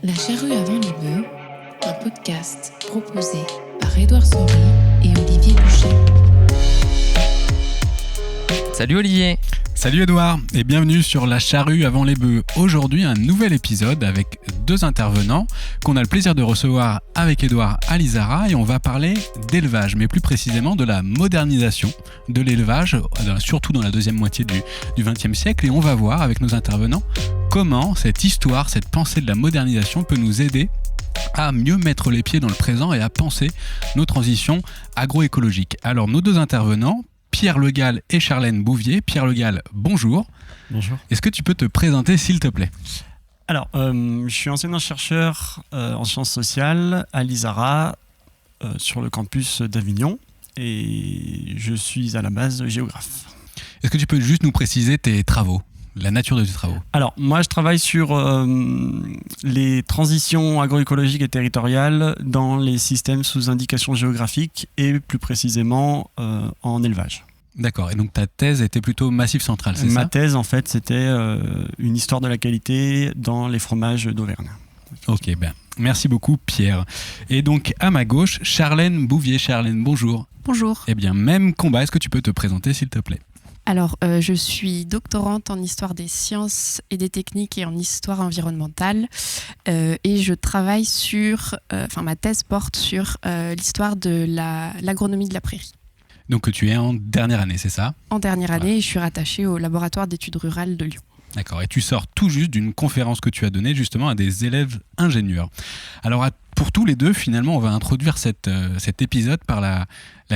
La charrue avant les bœufs, un podcast proposé par Édouard Saury et Olivier Boucher. Salut Olivier. Salut Édouard et bienvenue sur La charrue avant les bœufs. Aujourd'hui un nouvel épisode avec deux intervenants qu'on a le plaisir de recevoir avec Édouard à l'Isara et on va parler d'élevage, mais plus précisément de la modernisation de l'élevage, surtout dans la deuxième moitié du XXe siècle, et on va voir avec nos intervenants comment cette histoire, cette pensée de la modernisation peut nous aider à mieux mettre les pieds dans le présent et à penser nos transitions agroécologiques. Alors nos deux intervenants, Pierre Le Gall et Charlène Bouvier. Pierre Le Gall, bonjour. Bonjour. Est-ce que tu peux te présenter s'il te plaît ? Alors, je suis enseignant-chercheur en sciences sociales à l'Isara, sur le campus d'Avignon, et je suis à la base géographe. Est-ce que tu peux juste nous préciser tes travaux, la nature de tes travaux ? Alors, moi, je travaille sur les transitions agroécologiques et territoriales dans les systèmes sous indication géographique et plus précisément en élevage. D'accord, et donc ta thèse était plutôt Massif Central, c'est ça ? Ma thèse, en fait, c'était une histoire de la qualité dans les fromages d'Auvergne. Ok, ben, merci beaucoup Pierre. Et donc à ma gauche, Charlène Bouvier. Charlène, bonjour. Bonjour. Eh bien, même combat, est-ce que tu peux te présenter s'il te plaît ? Alors, je suis doctorante en histoire des sciences et des techniques et en histoire environnementale. Et je travaille sur... ma thèse porte sur l'histoire de l'agronomie de la prairie. Donc tu es en dernière année, c'est ça ? En dernière année, Voilà. et je suis rattachée au laboratoire d'études rurales de Lyon. D'accord, et tu sors tout juste d'une conférence que tu as donnée justement à des élèves ingénieurs. Alors pour tous les deux, finalement, on va introduire cet épisode par la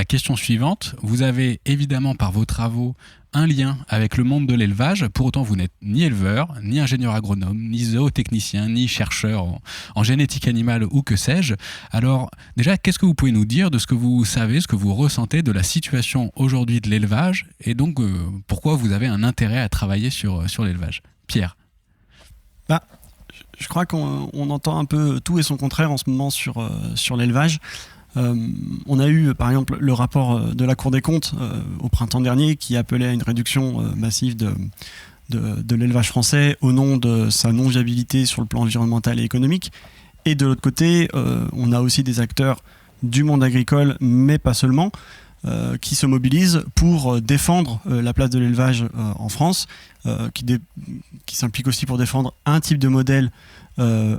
question suivante. Vous avez évidemment par vos travaux un lien avec le monde de l'élevage. Pour autant, vous n'êtes ni éleveur, ni ingénieur agronome, ni zootechnicien, ni chercheur en génétique animale ou que sais-je. Alors déjà, qu'est-ce que vous pouvez nous dire de ce que vous savez, ce que vous ressentez de la situation aujourd'hui de l'élevage et donc pourquoi vous avez un intérêt à travailler sur l'élevage ? Pierre ? Je crois qu'on entend un peu tout et son contraire en ce moment sur l'élevage. On a eu par exemple le rapport de la Cour des comptes au printemps dernier qui appelait à une réduction massive de l'élevage français au nom de sa non-viabilité sur le plan environnemental et économique. Et de l'autre côté, on a aussi des acteurs du monde agricole, mais pas seulement, qui se mobilisent pour défendre la place de l'élevage en France, qui s'impliquent aussi pour défendre un type de modèle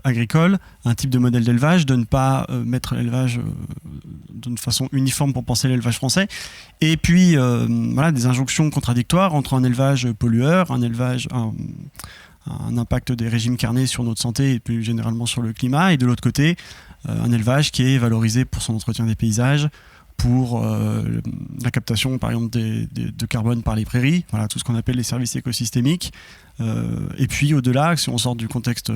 agricole, un type de modèle d'élevage, de ne pas mettre l'élevage d'une façon uniforme pour penser l'élevage français. Et puis, des injonctions contradictoires entre un élevage pollueur, un impact des régimes carnés sur notre santé et plus généralement sur le climat, et de l'autre côté, un élevage qui est valorisé pour son entretien des paysages, pour la captation par exemple de carbone par les prairies, voilà, tout ce qu'on appelle les services écosystémiques, et puis au-delà, si on sort du contexte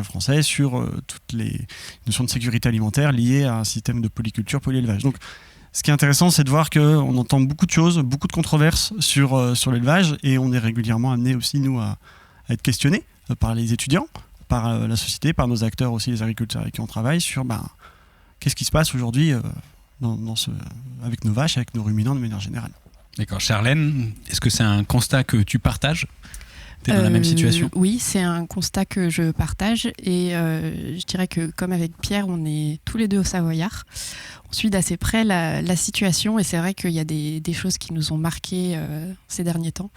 français, sur toutes les notions de sécurité alimentaire liées à un système de polyculture, polyélevage. Donc ce qui est intéressant, c'est de voir qu'on entend beaucoup de choses, beaucoup de controverses sur l'élevage, et on est régulièrement amené aussi, nous, à être questionnés par les étudiants, par la société, par nos acteurs aussi, les agriculteurs avec qui on travaille, sur qu'est-ce qui se passe aujourd'hui avec nos vaches, avec nos ruminants de manière générale. D'accord. Charlène, est-ce que c'est un constat que tu partages ? Tu es dans la même situation ? Oui, c'est un constat que je partage et je dirais que comme avec Pierre, on est tous les deux au Savoyard. On suit d'assez près la situation et c'est vrai qu'il y a des choses qui nous ont marqués ces derniers temps.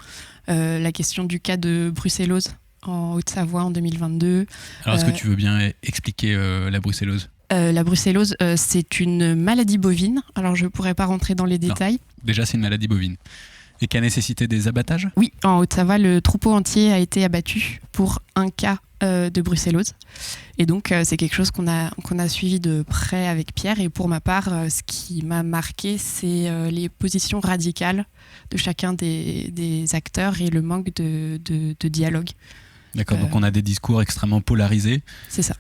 La question du cas de brucellose en Haute-Savoie en 2022. Alors est-ce que tu veux bien expliquer la brucellose ? La brucellose, c'est une maladie bovine. Alors, je ne pourrais pas rentrer dans les détails. Non. Déjà, c'est une maladie bovine. Et qui a nécessité des abattages ? Oui, en Haute-Savoie, le troupeau entier a été abattu pour un cas de brucellose. Et donc, c'est quelque chose qu'on a suivi de près avec Pierre. Et pour ma part, ce qui m'a marqué, c'est les positions radicales de chacun des acteurs et le manque de dialogue. D'accord, donc on a des discours extrêmement polarisés. C'est ça.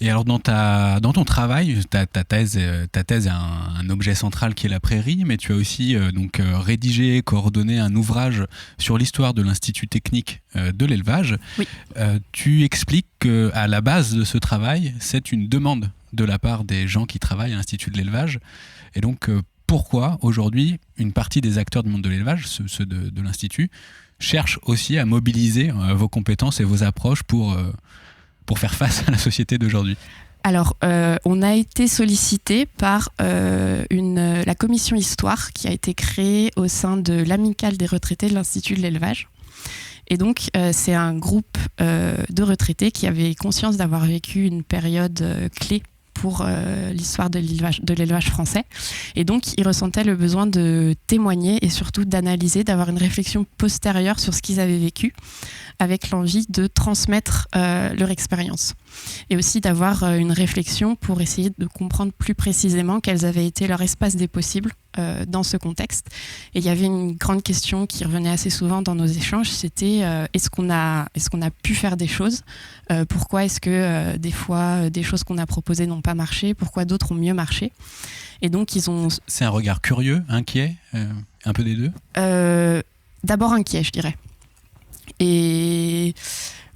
Et alors dans ton travail, ta thèse est un objet central qui est la prairie, mais tu as aussi rédigé, coordonné un ouvrage sur l'histoire de l'Institut technique de l'élevage. Oui. Tu expliques qu'à la base de ce travail, c'est une demande de la part des gens qui travaillent à l'Institut de l'élevage. Et donc pourquoi aujourd'hui une partie des acteurs du monde de l'élevage, ceux de l'Institut, cherchent aussi à mobiliser vos compétences et vos approches pour pour faire face à la société d'aujourd'hui? Alors, on a été sollicité par la commission Histoire qui a été créée au sein de l'Amicale des retraités de l'Institut de l'élevage. Et donc, c'est un groupe de retraités qui avaient conscience d'avoir vécu une période clé pour l'histoire de l'élevage français. Et donc, ils ressentaient le besoin de témoigner et surtout d'analyser, d'avoir une réflexion postérieure sur ce qu'ils avaient vécu, avec l'envie de transmettre leur expérience. Et aussi d'avoir une réflexion pour essayer de comprendre plus précisément quels avaient été leur espace des possibles dans ce contexte. Et il y avait une grande question qui revenait assez souvent dans nos échanges, c'était est-ce qu'on a pu faire des choses? Pourquoi est-ce que des fois des choses qu'on a proposées n'ont pas marché? Pourquoi d'autres ont mieux marché? Et donc ils ont... C'est un regard curieux, inquiet, un peu des deux? D'abord inquiet, je dirais.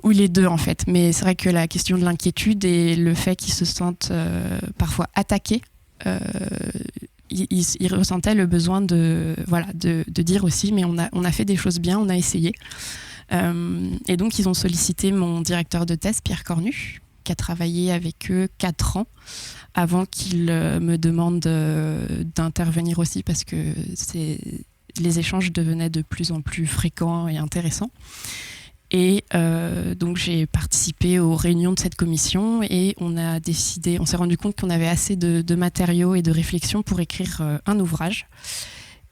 Ou les deux en fait, mais c'est vrai que la question de l'inquiétude et le fait qu'ils se sentent parfois attaqués, ils ressentaient le besoin de dire aussi mais on a fait des choses bien, on a essayé. Et donc ils ont sollicité mon directeur de thèse, Pierre Cornu, qui a travaillé avec eux 4 ans avant qu'il me demande d'intervenir aussi parce que les échanges devenaient de plus en plus fréquents et intéressants. Et donc j'ai participé aux réunions de cette commission et on s'est rendu compte qu'on avait assez de matériaux et de réflexions pour écrire un ouvrage.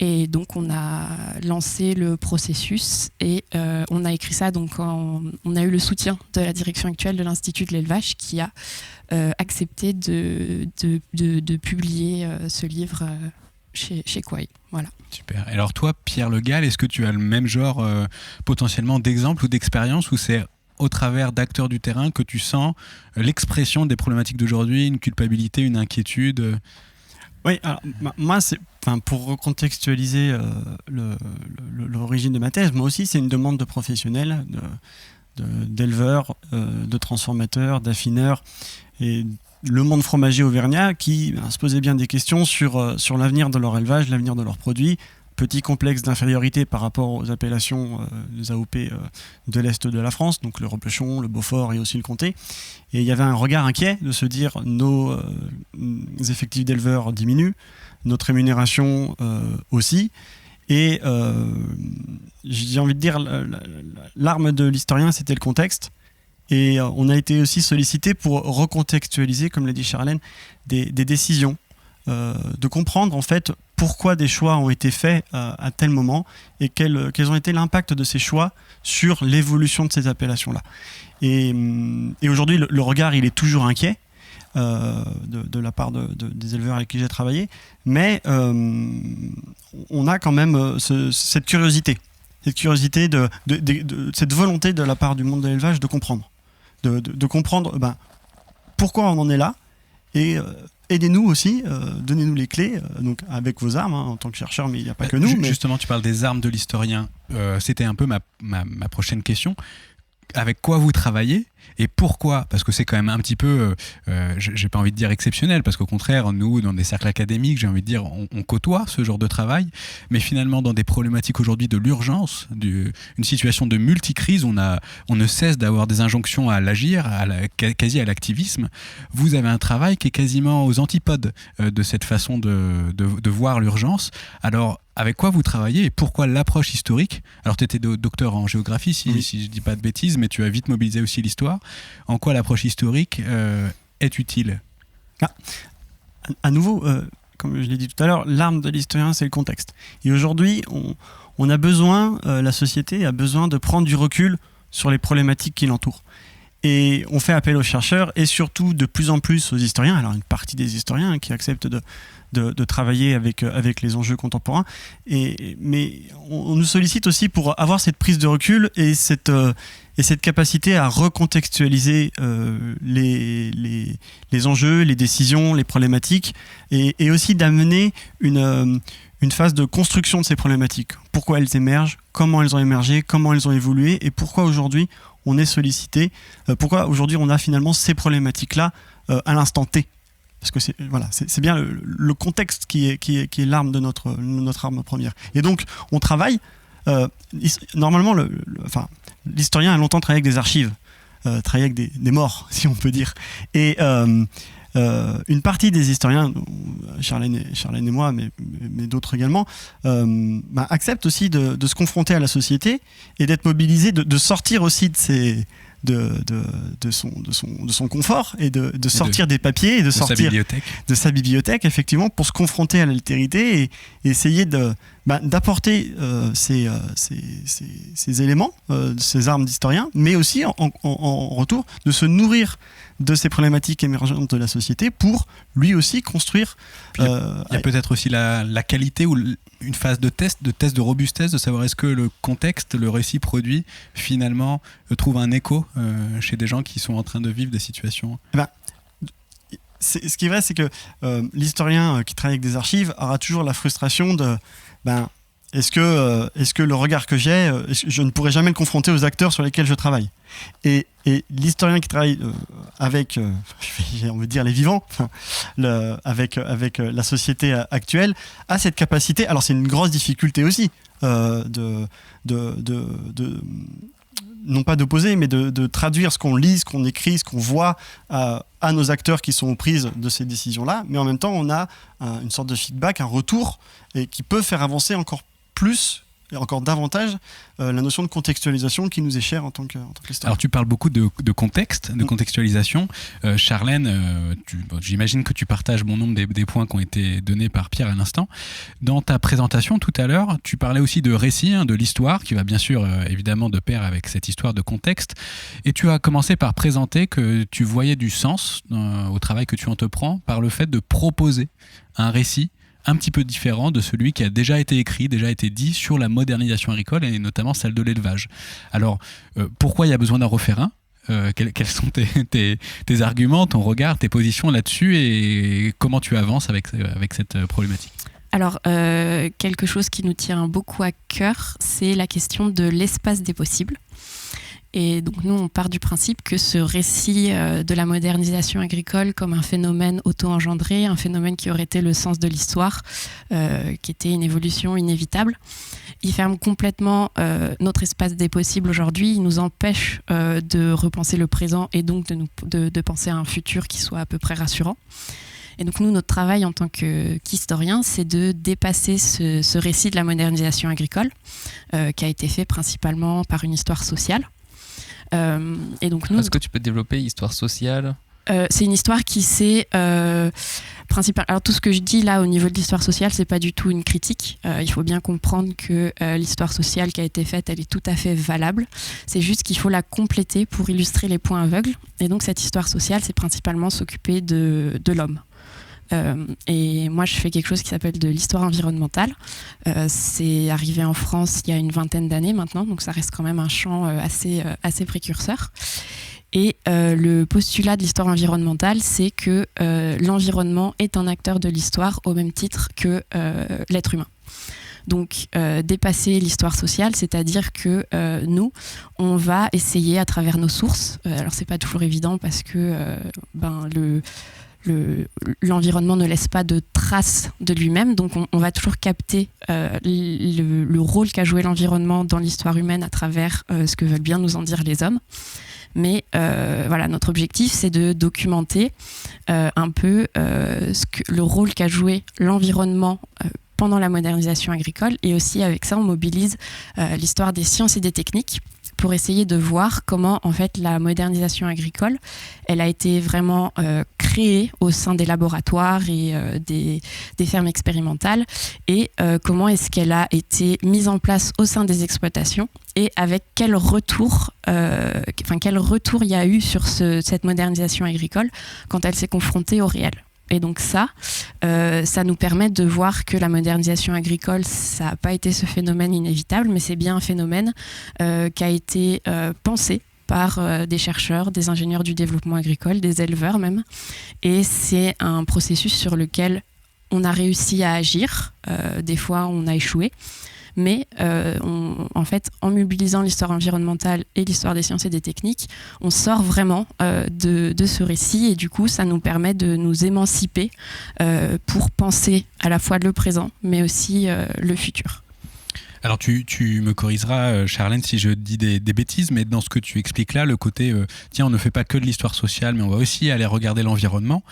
Et donc on a lancé le processus et on a écrit ça. Donc on a eu le soutien de la direction actuelle de l'Institut de l'élevage qui a accepté de publier ce livre chez Quail. Voilà. Super. Alors toi, Pierre Le Gall, est-ce que tu as le même genre potentiellement d'exemple ou d'expérience où c'est au travers d'acteurs du terrain que tu sens l'expression des problématiques d'aujourd'hui, une culpabilité, une inquiétude? Oui, alors moi, pour recontextualiser l'origine de ma thèse, moi aussi c'est une demande de professionnels, d'éleveurs, de transformateurs, d'affineurs et le monde fromager auvergnat qui se posait bien des questions sur l'avenir de leur élevage, l'avenir de leurs produits. Petit complexe d'infériorité par rapport aux appellations des AOP de l'Est de la France, donc le Repechon, le Beaufort et aussi le Comté. Et il y avait un regard inquiet de se dire nos effectifs d'éleveurs diminuent, notre rémunération aussi. Et j'ai envie de dire, l'arme de l'historien, c'était le contexte. Et on a été aussi sollicité pour recontextualiser, comme l'a dit Charlène, des décisions, de comprendre en fait pourquoi des choix ont été faits à tel moment et quels ont été l'impact de ces choix sur l'évolution de ces appellations-là. Et aujourd'hui, le regard, il est toujours inquiet de la part des éleveurs avec qui j'ai travaillé, mais on a quand même cette curiosité, cette volonté de la part du monde de l'élevage de comprendre. De comprendre pourquoi on en est là et aidez-nous aussi, donnez-nous les clés, donc avec vos armes en tant que chercheur, mais il n'y a pas que nous. Justement, tu parles des armes de l'historien. C'était un peu ma prochaine question. Avec quoi vous travaillez et pourquoi? Parce que c'est quand même un petit peu, j'ai pas envie de dire exceptionnel, parce qu'au contraire, nous, dans des cercles académiques, j'ai envie de dire, on côtoie ce genre de travail, mais finalement, dans des problématiques aujourd'hui de l'urgence, une situation de multicrise, on ne cesse d'avoir des injonctions à l'agir, quasi à l'activisme. Vous avez un travail qui est quasiment aux antipodes de cette façon de voir l'urgence. Alors, avec quoi vous travaillez et pourquoi l'approche historique? Alors, tu étais docteur en géographie, si je ne dis pas de bêtises, mais tu as vite mobilisé aussi l'histoire. En quoi l'approche historique est utile? À nouveau, comme je l'ai dit tout à l'heure, l'arme de l'historien, c'est le contexte. Et aujourd'hui, on a besoin, la société a besoin de prendre du recul sur les problématiques qui l'entourent. Et on fait appel aux chercheurs et surtout de plus en plus aux historiens. Alors une partie des historiens qui acceptent de travailler avec les enjeux contemporains. Mais on nous sollicite aussi pour avoir cette prise de recul et cette capacité à recontextualiser les enjeux, les décisions, les problématiques et aussi d'amener une phase de construction de ces problématiques. Pourquoi elles émergent, comment elles ont émergé, comment elles ont évolué et pourquoi aujourd'hui on est sollicité, pourquoi aujourd'hui on a finalement ces problématiques-là à l'instant T. Parce que c'est bien le contexte qui est l'arme de notre arme première. Et donc on travaille, normalement l'historien a longtemps travaillé avec des archives. travailler avec des morts, si on peut dire. Et une partie des historiens, Charlène et moi, mais d'autres également, acceptent aussi de se confronter à la société et d'être mobilisés, de sortir aussi de son confort et de sortir des papiers et de sortir de sa bibliothèque, effectivement, pour se confronter à l'altérité et essayer d'apporter ces éléments, ces armes d'historien, mais aussi en retour de se nourrir de ces problématiques émergentes de la société pour lui aussi construire. Il y a peut-être aussi la qualité ou une phase de test de robustesse, de savoir est-ce que le contexte, le récit produit, finalement, trouve un écho chez des gens qui sont en train de vivre des situations. Ce qui est vrai, c'est que l'historien qui travaille avec des archives aura toujours la frustration de est-ce que le regard que j'ai, je ne pourrai jamais le confronter aux acteurs sur lesquels je travaille. Et l'historien qui travaille avec, on veut dire les vivants, avec la société actuelle, a cette capacité. Alors c'est une grosse difficulté aussi non pas d'opposer, mais de traduire ce qu'on lit, ce qu'on écrit, ce qu'on voit à nos acteurs qui sont aux prises de ces décisions-là. Mais en même temps, on a une sorte de feedback, un retour, et qui peut faire avancer encore plus et encore davantage la notion de contextualisation qui nous est chère en tant qu'historien. Alors tu parles beaucoup de contexte, de contextualisation. Charlène, j'imagine que tu partages bon nombre des points qui ont été donnés par Pierre à l'instant. Dans ta présentation tout à l'heure, tu parlais aussi de récit, de l'histoire, qui va bien sûr évidemment de pair avec cette histoire de contexte. Et tu as commencé par présenter que tu voyais du sens au travail que tu entreprends par le fait de proposer un récit un petit peu différent de celui qui a déjà été écrit, déjà été dit sur la modernisation agricole et notamment celle de l'élevage. Alors, pourquoi il y a besoin d'en refaire un ? Quels sont tes arguments, ton regard, tes positions là-dessus et comment tu avances avec cette problématique ? Alors, quelque chose qui nous tient beaucoup à cœur, c'est la question de l'espace des possibles. Et donc nous, on part du principe que ce récit de la modernisation agricole comme un phénomène auto-engendré, un phénomène qui aurait été le sens de l'histoire, qui était une évolution inévitable, il ferme complètement notre espace des possibles aujourd'hui, il nous empêche de repenser le présent et donc de penser à un futur qui soit à peu près rassurant. Et donc nous, notre travail en tant qu'historien, c'est de dépasser ce récit de la modernisation agricole, qui a été fait principalement par une histoire sociale. Et donc nous, est-ce que tu peux développer histoire sociale ? C'est une histoire qui s'est principalement. Alors tout ce que je dis là au niveau de l'histoire sociale, c'est pas du tout une critique. Il faut bien comprendre que l'histoire sociale qui a été faite, elle est tout à fait valable. C'est juste qu'il faut la compléter pour illustrer les points aveugles. Et donc cette histoire sociale, c'est principalement s'occuper de l'homme. Et moi je fais quelque chose qui s'appelle de l'histoire environnementale. C'est arrivé en France il y a une vingtaine d'années maintenant, donc ça reste quand même un champ assez précurseur. Et le postulat de l'histoire environnementale, c'est que l'environnement est un acteur de l'histoire au même titre que l'être humain. Donc dépasser l'histoire sociale, c'est-à-dire que nous, on va essayer à travers nos sources, alors c'est pas toujours évident parce que l'environnement ne laisse pas de traces de lui-même, donc on va toujours capter le rôle qu'a joué l'environnement dans l'histoire humaine à travers ce que veulent bien nous en dire les hommes. Mais voilà, notre objectif, c'est de documenter un peu le rôle qu'a joué l'environnement pendant la modernisation agricole, et aussi avec ça, on mobilise l'histoire des sciences et des techniques pour essayer de voir comment en fait la modernisation agricole, elle a été vraiment créée au sein des laboratoires et des fermes expérimentales, et comment est-ce qu'elle a été mise en place au sein des exploitations, et avec quel retour il y a eu sur cette modernisation agricole quand elle s'est confrontée au réel. Et donc ça nous permet de voir que la modernisation agricole, ça n'a pas été ce phénomène inévitable, mais c'est bien un phénomène qui a été pensé par des chercheurs, des ingénieurs du développement agricole, des éleveurs même. Et c'est un processus sur lequel on a réussi à agir. Des fois, on a échoué. Mais en fait, en mobilisant l'histoire environnementale et l'histoire des sciences et des techniques, on sort vraiment de ce récit, et du coup, ça nous permet de nous émanciper pour penser à la fois le présent, mais aussi le futur. Alors tu me corrigeras, Charlène, si je dis des bêtises, mais dans ce que tu expliques là, le côté, tiens, on ne fait pas que de l'histoire sociale, mais on va aussi aller regarder l'environnement.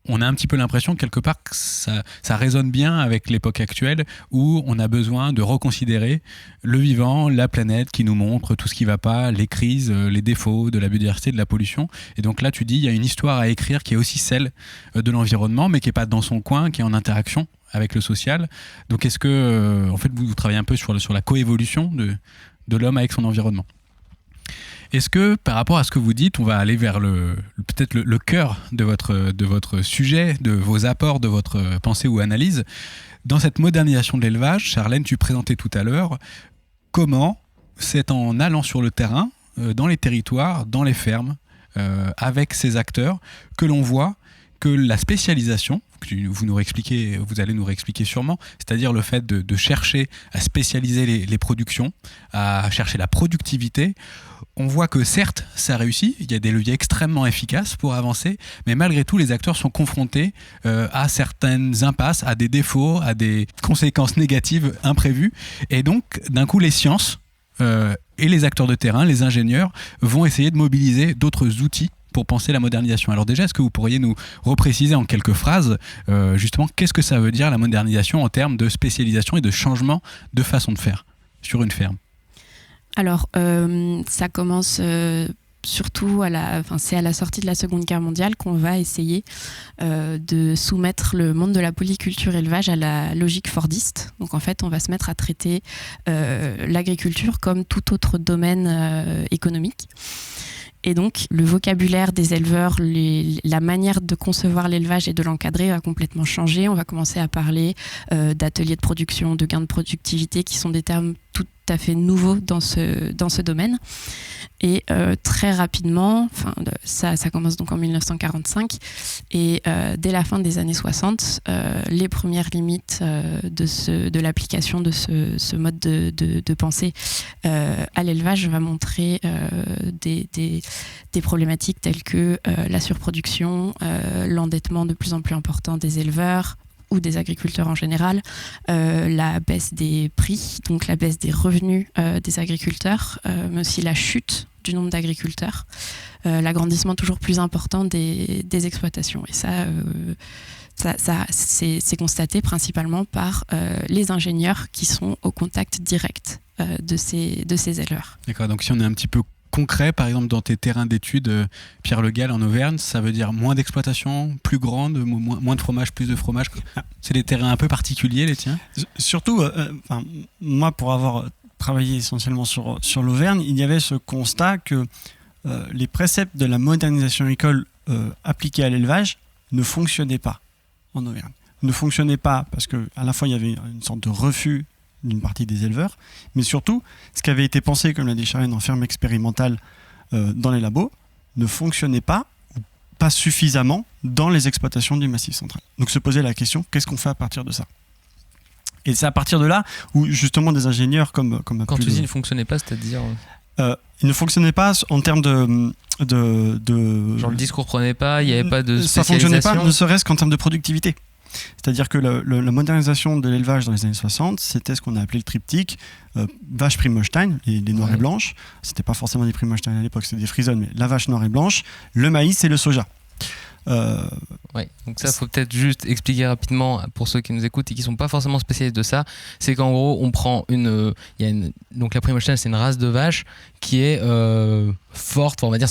On a un petit peu l'impression quelque part que ça résonne bien avec l'époque actuelle où on a besoin de reconsidérer le vivant, la planète qui nous montre tout ce qui ne va pas, les crises, les défauts de la biodiversité, de la pollution. Et donc là, tu dis, il y a une histoire à écrire qui est aussi celle de l'environnement, mais qui n'est pas dans son coin, qui est en interaction avec le social. Donc est-ce que, en fait, vous travaillez un peu sur la coévolution de l'homme avec son environnement? Est-ce que, par rapport à ce que vous dites, on va aller vers peut-être le cœur de votre sujet, de vos apports, de votre pensée ou analyse? Dans cette modernisation de l'élevage, Charlène, tu présentais tout à l'heure comment c'est en allant sur le terrain, dans les territoires, dans les fermes, avec ces acteurs, que l'on voit que la spécialisation, vous allez nous réexpliquer sûrement, c'est-à-dire le fait de chercher à spécialiser les productions, à chercher la productivité. On voit que certes, ça réussit, il y a des leviers extrêmement efficaces pour avancer, mais malgré tout, les acteurs sont confrontés à certaines impasses, à des défauts, à des conséquences négatives imprévues. Et donc, d'un coup, les sciences et les acteurs de terrain, les ingénieurs, vont essayer de mobiliser d'autres outils pour penser la modernisation. Alors déjà, est-ce que vous pourriez nous repréciser en quelques phrases justement qu'est-ce que ça veut dire la modernisation en termes de spécialisation et de changement de façon de faire sur une ferme? Alors, ça commence surtout c'est à la sortie de la Seconde Guerre mondiale qu'on va essayer de soumettre le monde de la polyculture élevage à la logique fordiste. Donc en fait, on va se mettre à traiter l'agriculture comme tout autre domaine économique. Et donc, le vocabulaire des éleveurs, la manière de concevoir l'élevage et de l'encadrer va complètement changer. On va commencer à parler d'ateliers de production, de gains de productivité, qui sont des termes tout à fait nouveaux dans ce domaine. Et très rapidement, ça commence donc en 1945, et dès la fin des années 60, les premières limites de l'application de ce mode de pensée à l'élevage va montrer des problématiques telles que la surproduction, l'endettement de plus en plus important des éleveurs ou des agriculteurs en général, la baisse des prix, donc la baisse des revenus des agriculteurs, mais aussi la chute du nombre d'agriculteurs, l'agrandissement toujours plus important des exploitations. Et ça c'est constaté principalement par les ingénieurs qui sont au contact direct de ces éleveurs. D'accord, donc si on est un petit peu concret, par exemple dans tes terrains d'études, Pierre Le Gall en Auvergne, ça veut dire moins d'exploitation, plus grande, moins de fromage, plus de fromage. C'est des terrains un peu particuliers, les tiens? Surtout, moi, pour avoir travaillé essentiellement sur l'Auvergne, il y avait ce constat que les préceptes de la modernisation agricole appliqués à l'élevage ne fonctionnaient pas en Auvergne. Ne fonctionnaient pas parce qu'à la fois il y avait une sorte de refus d'une partie des éleveurs, mais surtout, ce qui avait été pensé, comme l'a dit Charlène, en ferme expérimentale dans les labos, ne fonctionnait pas, ou pas suffisamment, dans les exploitations du Massif central. Donc se poser la question, qu'est-ce qu'on fait à partir de ça? Et c'est à partir de là où justement des ingénieurs comme quand tu dis il ne fonctionnait pas, c'est-à-dire il ne fonctionnait pas en termes de genre le discours prenait pas, il n'y avait pas de spécialisation. Ça fonctionnait pas, ne serait-ce qu'en termes de productivité. C'est-à-dire que la modernisation de l'élevage dans les années 60, c'était ce qu'on a appelé le triptyque vache Prime-Holstein, les noires et blanches. C'était pas forcément des Prime-Holstein à l'époque, c'était des Frison, mais la vache noire et blanche, le maïs et le soja. Donc ça, faut peut-être juste expliquer rapidement pour ceux qui nous écoutent et qui sont pas forcément spécialistes de ça. C'est qu'en gros, on prend donc la Prime-Holstein, c'est une race de vache qui est forte, on va dire.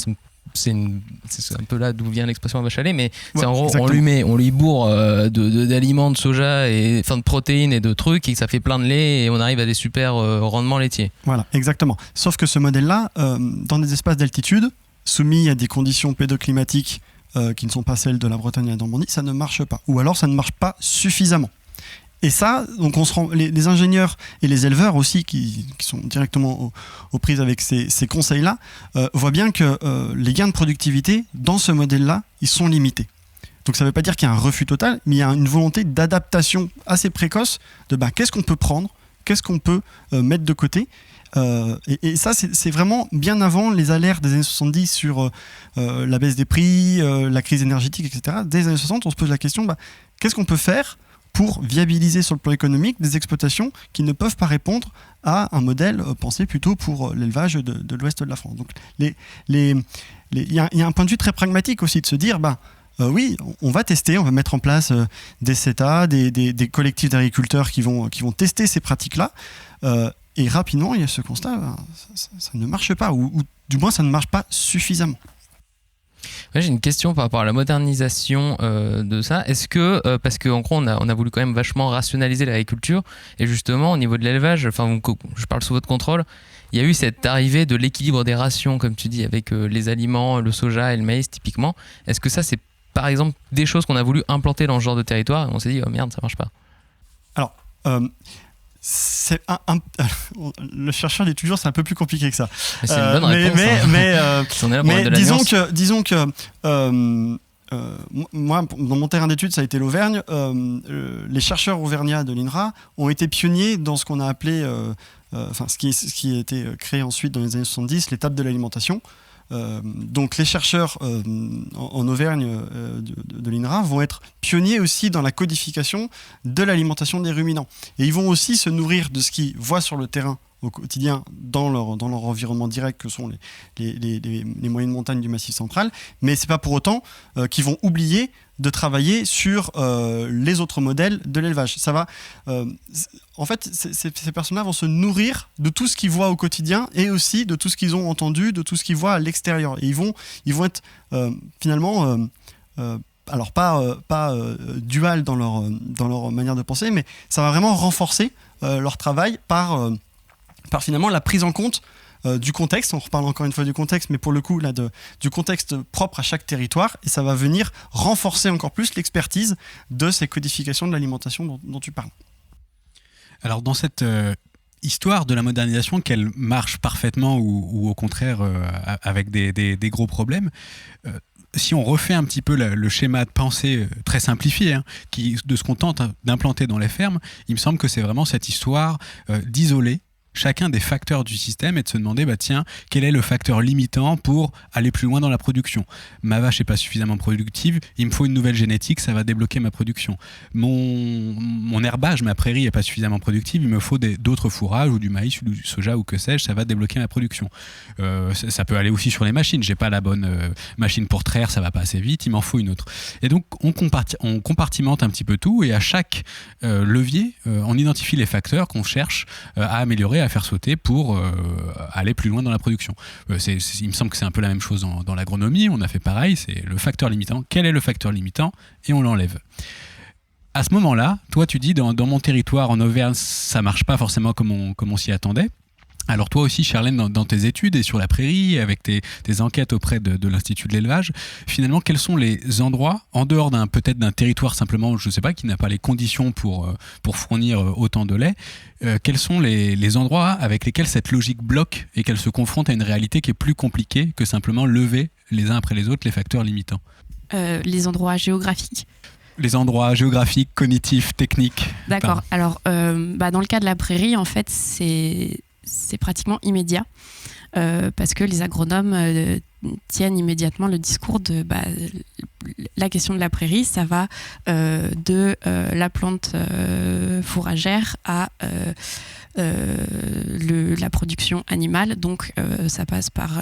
C'est un peu là d'où vient l'expression vache à lait, mais c'est en gros, exactement. on lui bourre d'aliments, de soja, et de protéines et de trucs, et ça fait plein de lait, et on arrive à des super rendements laitiers. Voilà, exactement. Sauf que ce modèle-là, dans des espaces d'altitude, soumis à des conditions pédoclimatiques qui ne sont pas celles de la Bretagne et de la Normandie, ça ne marche pas. Ou alors ça ne marche pas suffisamment. Et ça, donc les ingénieurs et les éleveurs aussi, qui sont directement aux prises avec ces conseils-là, voient bien que les gains de productivité, dans ce modèle-là, ils sont limités. Donc ça ne veut pas dire qu'il y a un refus total, mais il y a une volonté d'adaptation assez précoce de qu'est-ce qu'on peut prendre, qu'est-ce qu'on peut mettre de côté. Et ça, c'est vraiment bien avant les alertes des années 70 sur la baisse des prix, la crise énergétique, etc. Dès les années 60, on se pose la question, qu'est-ce qu'on peut faire pour viabiliser sur le plan économique des exploitations qui ne peuvent pas répondre à un modèle pensé plutôt pour l'élevage de l'ouest de la France. Donc il y a un point de vue très pragmatique aussi de se dire oui, on va tester, on va mettre en place des CETA, des collectifs d'agriculteurs qui vont tester ces pratiques-là. Et rapidement, il y a ce constat, ça ne marche pas, ou du moins ça ne marche pas suffisamment. Ouais, j'ai une question par rapport à la modernisation de ça. Est-ce que, parce qu'en gros, on a voulu quand même vachement rationaliser l'agriculture, et justement, au niveau de l'élevage, je parle sous votre contrôle, il y a eu cette arrivée de l'équilibre des rations, comme tu dis, avec les aliments, le soja et le maïs, typiquement. Est-ce que ça, c'est par exemple des choses qu'on a voulu implanter dans ce genre de territoire, et on s'est dit, oh merde, ça marche pas? Alors, c'est le chercheur dit toujours c'est un peu plus compliqué que ça. Mais c'est une bonne réponse. Mais disons que moi, dans mon terrain d'études, ça a été l'Auvergne. Les chercheurs auvergnats de l'INRA ont été pionniers dans ce qu'on a appelé, ce qui a été créé ensuite dans les années 70, les tables de l'alimentation. Donc les chercheurs en Auvergne de l'INRA vont être pionniers aussi dans la codification de l'alimentation des ruminants. Et ils vont aussi se nourrir de ce qu'ils voient sur le terrain au quotidien dans leur environnement direct que sont les moyennes montagnes du Massif central. Mais ce n'est pas pour autant qu'ils vont oublier de travailler sur les autres modèles de l'élevage. Ça va. En fait, ces personnes-là vont se nourrir de tout ce qu'ils voient au quotidien et aussi de tout ce qu'ils ont entendu, de tout ce qu'ils voient à l'extérieur. Et ils vont être finalement, alors pas dual dans leur manière de penser, mais ça va vraiment renforcer leur travail par finalement la prise en compte du contexte. On reparle encore une fois du contexte, mais pour le coup là du contexte propre à chaque territoire, et ça va venir renforcer encore plus l'expertise de ces codifications de l'alimentation dont tu parles. Alors dans cette histoire de la modernisation, qu'elle marche parfaitement ou au contraire avec des gros problèmes, si on refait un petit peu le schéma de pensée très simplifié de ce qu'on tente d'implanter dans les fermes, il me semble que c'est vraiment cette histoire d'isoler chacun des facteurs du système et de se demander quel est le facteur limitant pour aller plus loin dans la production. Ma vache n'est pas suffisamment productive, il me faut une nouvelle génétique, ça va débloquer ma production. Mon herbage, ma prairie n'est pas suffisamment productive, il me faut d'autres fourrages ou du maïs ou du soja ou que sais-je, ça va débloquer ma production. Ça peut aller aussi sur les machines, j'ai pas la bonne machine pour traire, ça va pas assez vite, il m'en faut une autre. Et donc on compartimente un petit peu tout, et à chaque levier, on identifie les facteurs qu'on cherche à améliorer, à faire sauter pour aller plus loin dans la production. Il me semble que c'est un peu la même chose dans l'agronomie. On a fait pareil, c'est le facteur limitant. Quel est le facteur limitant? Et on l'enlève. À ce moment-là, toi tu dis dans mon territoire en Auvergne, ça marche pas forcément comme on s'y attendait. Alors toi aussi, Charlène, dans tes études et sur la prairie, avec tes enquêtes auprès de l'Institut de l'élevage, finalement, quels sont les endroits, en dehors peut-être d'un territoire simplement, je ne sais pas, qui n'a pas les conditions pour fournir autant de lait, quels sont les endroits avec lesquels cette logique bloque et qu'elle se confronte à une réalité qui est plus compliquée que simplement lever les uns après les autres les facteurs limitants? Les endroits géographiques. Les endroits géographiques, cognitifs, techniques. D'accord. Alors, dans le cas de la prairie, en fait, c'est pratiquement immédiat parce que les agronomes tiennent immédiatement le discours de la question de la prairie, ça va de la plante fourragère à la production animale. Donc ça passe par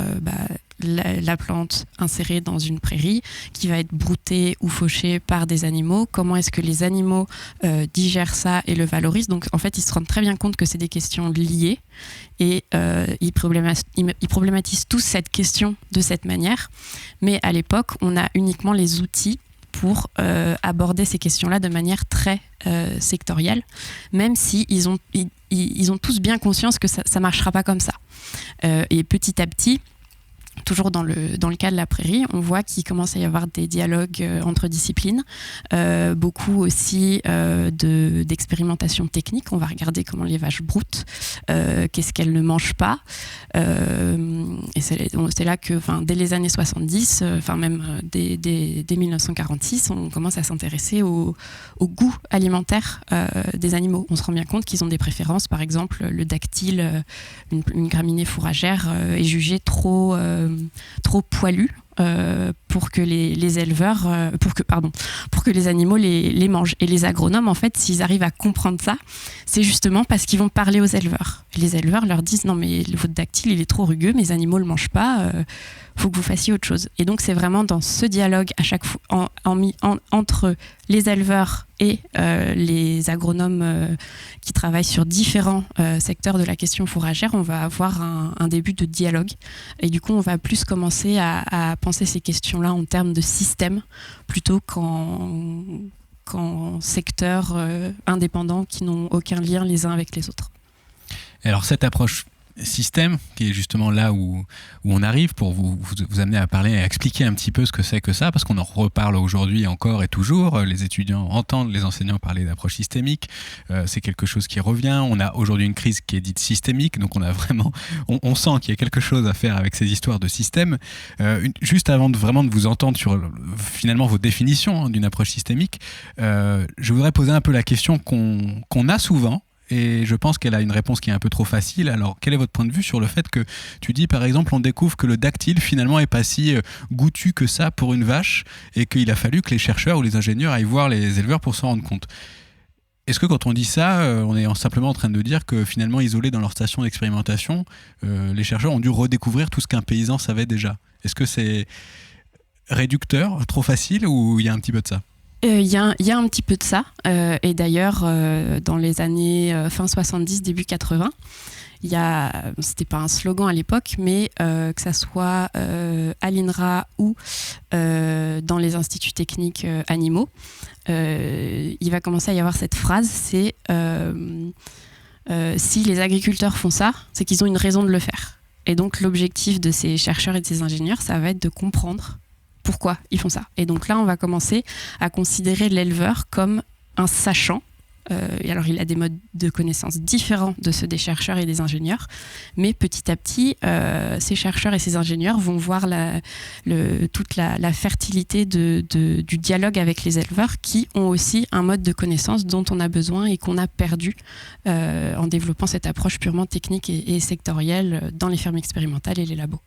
la plante insérée dans une prairie qui va être broutée ou fauchée par des animaux. Comment est-ce que les animaux digèrent ça et le valorisent? Donc en fait, ils se rendent très bien compte que c'est des questions liées et ils problématisent tous cette question de cette manière. Mais à l'époque, on a uniquement les outils pour aborder ces questions-là de manière très sectorielle, même si ils ont tous bien conscience que ça ne marchera pas comme ça. Et petit à petit, toujours dans le cas de la prairie, on voit qu'il commence à y avoir des dialogues entre disciplines, beaucoup aussi d'expérimentation technique. On va regarder comment les vaches broutent, qu'est-ce qu'elles ne mangent pas. Et c'est là que, dès les années 70, même dès 1946, on commence à s'intéresser au goût alimentaire des animaux. On se rend bien compte qu'ils ont des préférences. Par exemple, le dactyle, une graminée fourragère, est jugée trop poilu pour que les éleveurs, pour que les animaux les mangent. Et les agronomes, en fait, s'ils arrivent à comprendre ça, c'est justement parce qu'ils vont parler aux éleveurs. Les éleveurs leur disent non mais votre dactyle il est trop rugueux, mes animaux le mangent pas, faut que vous fassiez autre chose. Et donc c'est vraiment dans ce dialogue à chaque fois entre les éleveurs et les agronomes qui travaillent sur différents secteurs de la question fourragère, on va avoir un début de dialogue. Et du coup, on va plus commencer à penser ces questions-là en termes de système plutôt qu'en secteurs indépendants qui n'ont aucun lien les uns avec les autres. Et alors cette approche système, qui est justement là où on arrive pour vous amener à parler et à expliquer un petit peu ce que c'est que ça, parce qu'on en reparle aujourd'hui encore et toujours. Les étudiants entendent les enseignants parler d'approche systémique. C'est quelque chose qui revient. On a aujourd'hui une crise qui est dite systémique, donc on sent qu'il y a quelque chose à faire avec ces histoires de système. Juste avant de vous entendre sur finalement vos définitions d'une approche systémique, je voudrais poser un peu la question qu'on a souvent. Et je pense qu'elle a une réponse qui est un peu trop facile. Alors, quel est votre point de vue sur le fait que tu dis, par exemple, on découvre que le dactyle, finalement, est pas si goûtu que ça pour une vache et qu'il a fallu que les chercheurs ou les ingénieurs aillent voir les éleveurs pour s'en rendre compte. Est-ce que quand on dit ça, on est simplement en train de dire que finalement, isolés dans leur station d'expérimentation, les chercheurs ont dû redécouvrir tout ce qu'un paysan savait déjà? Est-ce que c'est réducteur, trop facile, ou il y a un petit peu de ça? Il y a un petit peu de ça. Et d'ailleurs, dans les années fin 70, début 80, c'était pas un slogan à l'époque, mais que ça soit à l'INRA ou dans les instituts techniques animaux, il va commencer à y avoir cette phrase, c'est si les agriculteurs font ça, c'est qu'ils ont une raison de le faire. Et donc l'objectif de ces chercheurs et de ces ingénieurs, ça va être de comprendre pourquoi ils font ça. Et donc là, on va commencer à considérer l'éleveur comme un sachant. Et alors, il a des modes de connaissance différents de ceux des chercheurs et des ingénieurs. Mais petit à petit, ces chercheurs et ces ingénieurs vont voir toute la fertilité du dialogue avec les éleveurs qui ont aussi un mode de connaissance dont on a besoin et qu'on a perdu en développant cette approche purement technique et sectorielle dans les fermes expérimentales et les labos.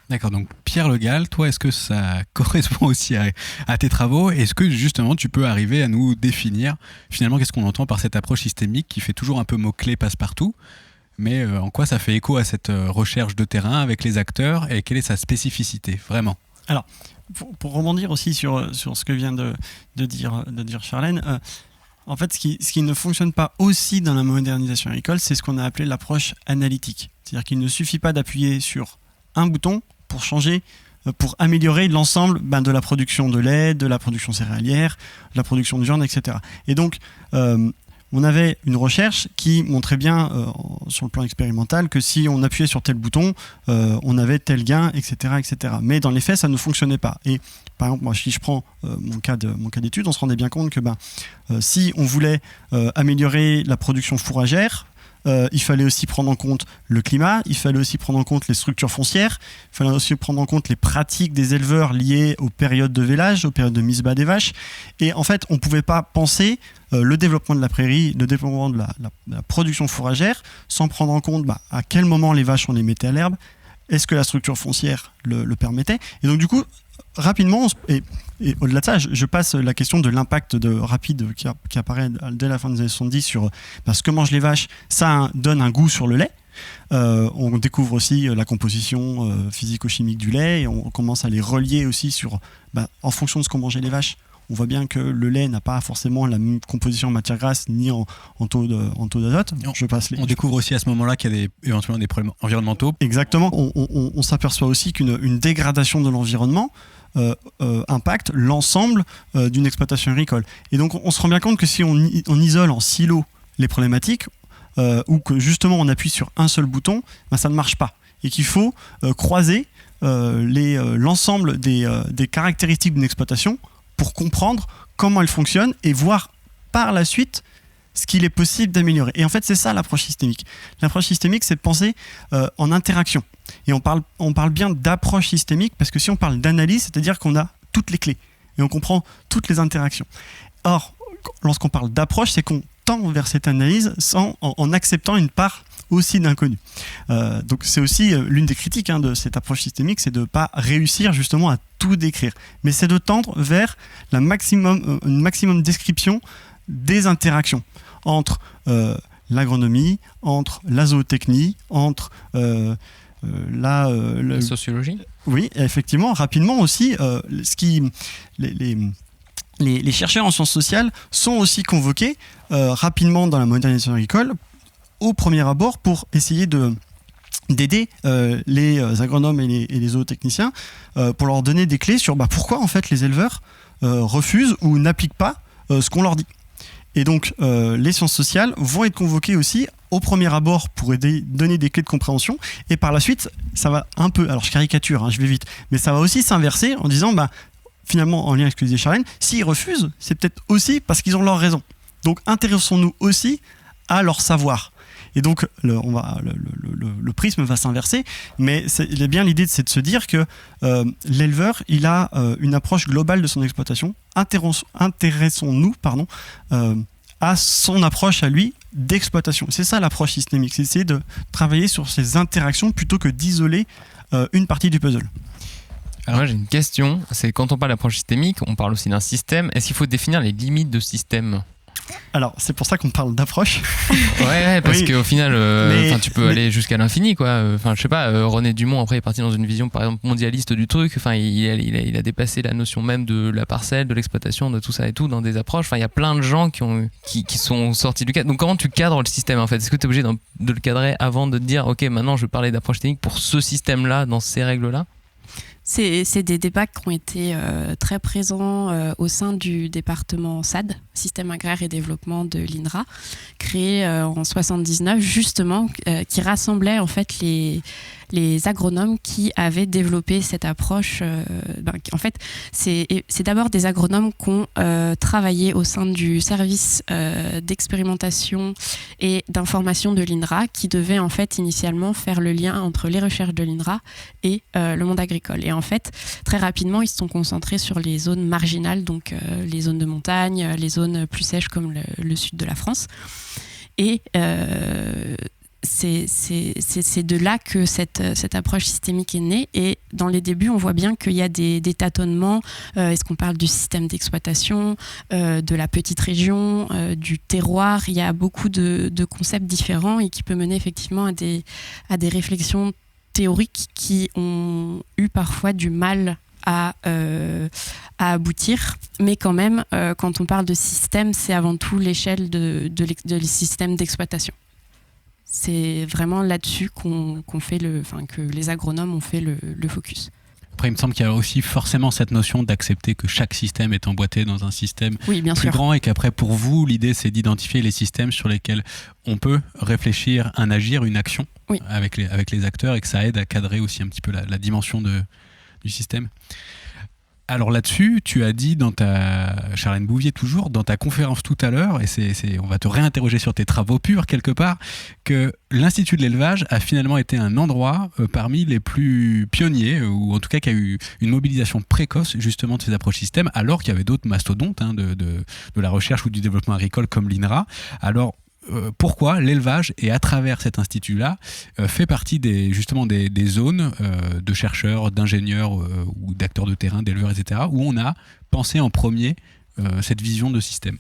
D'accord, donc Pierre Le Gall, toi, est-ce que ça correspond aussi à tes travaux? Est-ce que justement tu peux arriver à nous définir finalement qu'est-ce qu'on entend par cette approche systémique qui fait toujours un peu mot-clé passe-partout, mais en quoi ça fait écho à cette recherche de terrain avec les acteurs et quelle est sa spécificité, vraiment? Alors, pour rebondir aussi sur ce que vient de dire Charlène, en fait, ce qui ne fonctionne pas aussi dans la modernisation agricole, c'est ce qu'on a appelé l'approche analytique. C'est-à-dire qu'il ne suffit pas d'appuyer sur un bouton pour changer, pour améliorer l'ensemble de la production de lait, de la production céréalière, de la production de viande, etc. Et donc, on avait une recherche qui montrait bien, sur le plan expérimental, que si on appuyait sur tel bouton, on avait tel gain, etc., etc. Mais dans les faits, ça ne fonctionnait pas. Et par exemple, moi, si je prends mon cas d'étude, on se rendait bien compte que si on voulait améliorer la production fourragère, il fallait aussi prendre en compte le climat, il fallait aussi prendre en compte les structures foncières, il fallait aussi prendre en compte les pratiques des éleveurs liées aux périodes de vélage, aux périodes de mise bas des vaches. Et en fait, on ne pouvait pas penser le développement de la prairie, le développement de la production fourragère sans prendre en compte à quel moment les vaches on les mettait à l'herbe, est-ce que la structure foncière le permettait. Et donc du coup, rapidement, et au-delà de ça, je passe la question de l'impact rapide qui apparaît dès la fin des années 70 sur ce que mangent les vaches, ça donne un goût sur le lait. On découvre aussi la composition physico-chimique du lait et on commence à les relier aussi sur, en fonction de ce qu'ont mangé les vaches. On voit bien que le lait n'a pas forcément la même composition en matière grasse ni en taux d'azote. On découvre aussi à ce moment-là qu'il y a éventuellement des problèmes environnementaux. Exactement. On s'aperçoit aussi qu'une dégradation de l'environnement impacte l'ensemble d'une exploitation agricole. Et donc on se rend bien compte que si on isole en silo les problématiques ou que justement on appuie sur un seul bouton, ça ne marche pas. Et qu'il faut croiser l'ensemble des caractéristiques d'une exploitation pour comprendre comment elle fonctionne et voir par la suite ce qu'il est possible d'améliorer. Et en fait, c'est ça l'approche systémique. L'approche systémique, c'est de penser en interaction. Et on parle bien d'approche systémique parce que si on parle d'analyse, c'est-à-dire qu'on a toutes les clés et on comprend toutes les interactions. Or, lorsqu'on parle d'approche, c'est qu'on tend vers cette analyse en acceptant une part aussi d'inconnu. Donc c'est aussi l'une des critiques de cette approche systémique, c'est de ne pas réussir justement à tout décrire, mais c'est de tendre vers une maximum description des interactions entre l'agronomie, entre la zootechnie, entre la sociologie. Oui, effectivement, rapidement aussi, les chercheurs en sciences sociales sont aussi convoqués rapidement dans la modernisation agricole au premier abord pour essayer d'aider les agronomes et les zootechniciens pour leur donner des clés sur pourquoi en fait les éleveurs refusent ou n'appliquent pas ce qu'on leur dit. Et donc les sciences sociales vont être convoquées aussi au premier abord pour donner des clés de compréhension, et par la suite ça va un peu, alors je caricature, je vais vite, mais ça va aussi s'inverser en disant finalement, en lien avec ce que disait Charlène, s'ils refusent, c'est peut-être aussi parce qu'ils ont leur raison. Donc intéressons-nous aussi à leur savoir. Et donc le prisme va s'inverser, mais bien l'idée, c'est de se dire que l'éleveur, il a une approche globale de son exploitation. Intéressons-nous à son approche à lui d'exploitation. C'est ça l'approche systémique, c'est essayer de travailler sur ces interactions plutôt que d'isoler une partie du puzzle. Alors moi j'ai une question, c'est quand on parle d'approche systémique, on parle aussi d'un système. Est-ce qu'il faut définir les limites de ce système ? Alors, c'est pour ça qu'on parle d'approche. Ouais, parce qu'au final, tu peux aller jusqu'à l'infini, quoi. Enfin, je sais pas, René Dumont, après, est parti dans une vision, par exemple, mondialiste du truc. Enfin, il a dépassé la notion même de la parcelle, de l'exploitation, de tout ça et tout, dans des approches. Enfin, il y a plein de gens qui sont sortis du cadre. Donc, comment tu cadres le système, en fait ? Est-ce que tu es obligé de le cadrer avant de te dire, OK, maintenant, je vais parler d'approche technique pour ce système-là, dans ces règles-là ? C'est des débats qui ont été très présents au sein du département SAD, Système agraire et développement de l'INRA, créé en 79 justement, qui rassemblait en fait les agronomes qui avaient développé cette approche. En fait, c'est d'abord des agronomes qui ont travaillé au sein du service d'expérimentation et d'information de l'INRA, qui devait en fait initialement faire le lien entre les recherches de l'INRA et le monde agricole. Et en fait, très rapidement, ils se sont concentrés sur les zones marginales, donc les zones de montagne, les zones plus sèches comme le sud de la France. Et c'est de là que cette approche systémique est née. Et dans les débuts, on voit bien qu'il y a des tâtonnements. Est-ce qu'on parle du système d'exploitation, de la petite région, du terroir ? Il y a beaucoup de concepts différents et qui peut mener effectivement à des réflexions théoriques qui ont eu parfois du mal à aboutir, mais quand même, quand on parle de système, c'est avant tout l'échelle de système d'exploitation. C'est vraiment là-dessus que les agronomes ont fait le focus. Après, il me semble qu'il y a aussi forcément cette notion d'accepter que chaque système est emboîté dans un système plus grand, et qu'après, pour vous, l'idée, c'est d'identifier les systèmes sur lesquels on peut réfléchir, un agir, une action avec les acteurs, et que ça aide à cadrer aussi un petit peu la dimension du système. Alors là-dessus, tu as dit Charlène Bouvier toujours, dans ta conférence tout à l'heure, et on va te réinterroger sur tes travaux purs quelque part, que l'Institut de l'élevage a finalement été un endroit parmi les plus pionniers, ou en tout cas qui a eu une mobilisation précoce justement de ces approches systèmes, alors qu'il y avait d'autres mastodontes de la recherche ou du développement agricole comme l'INRA. Alors, pourquoi l'élevage, et à travers cet institut-là, fait partie des zones de chercheurs, d'ingénieurs ou d'acteurs de terrain, d'éleveurs, etc., où on a pensé en premier cette vision de système.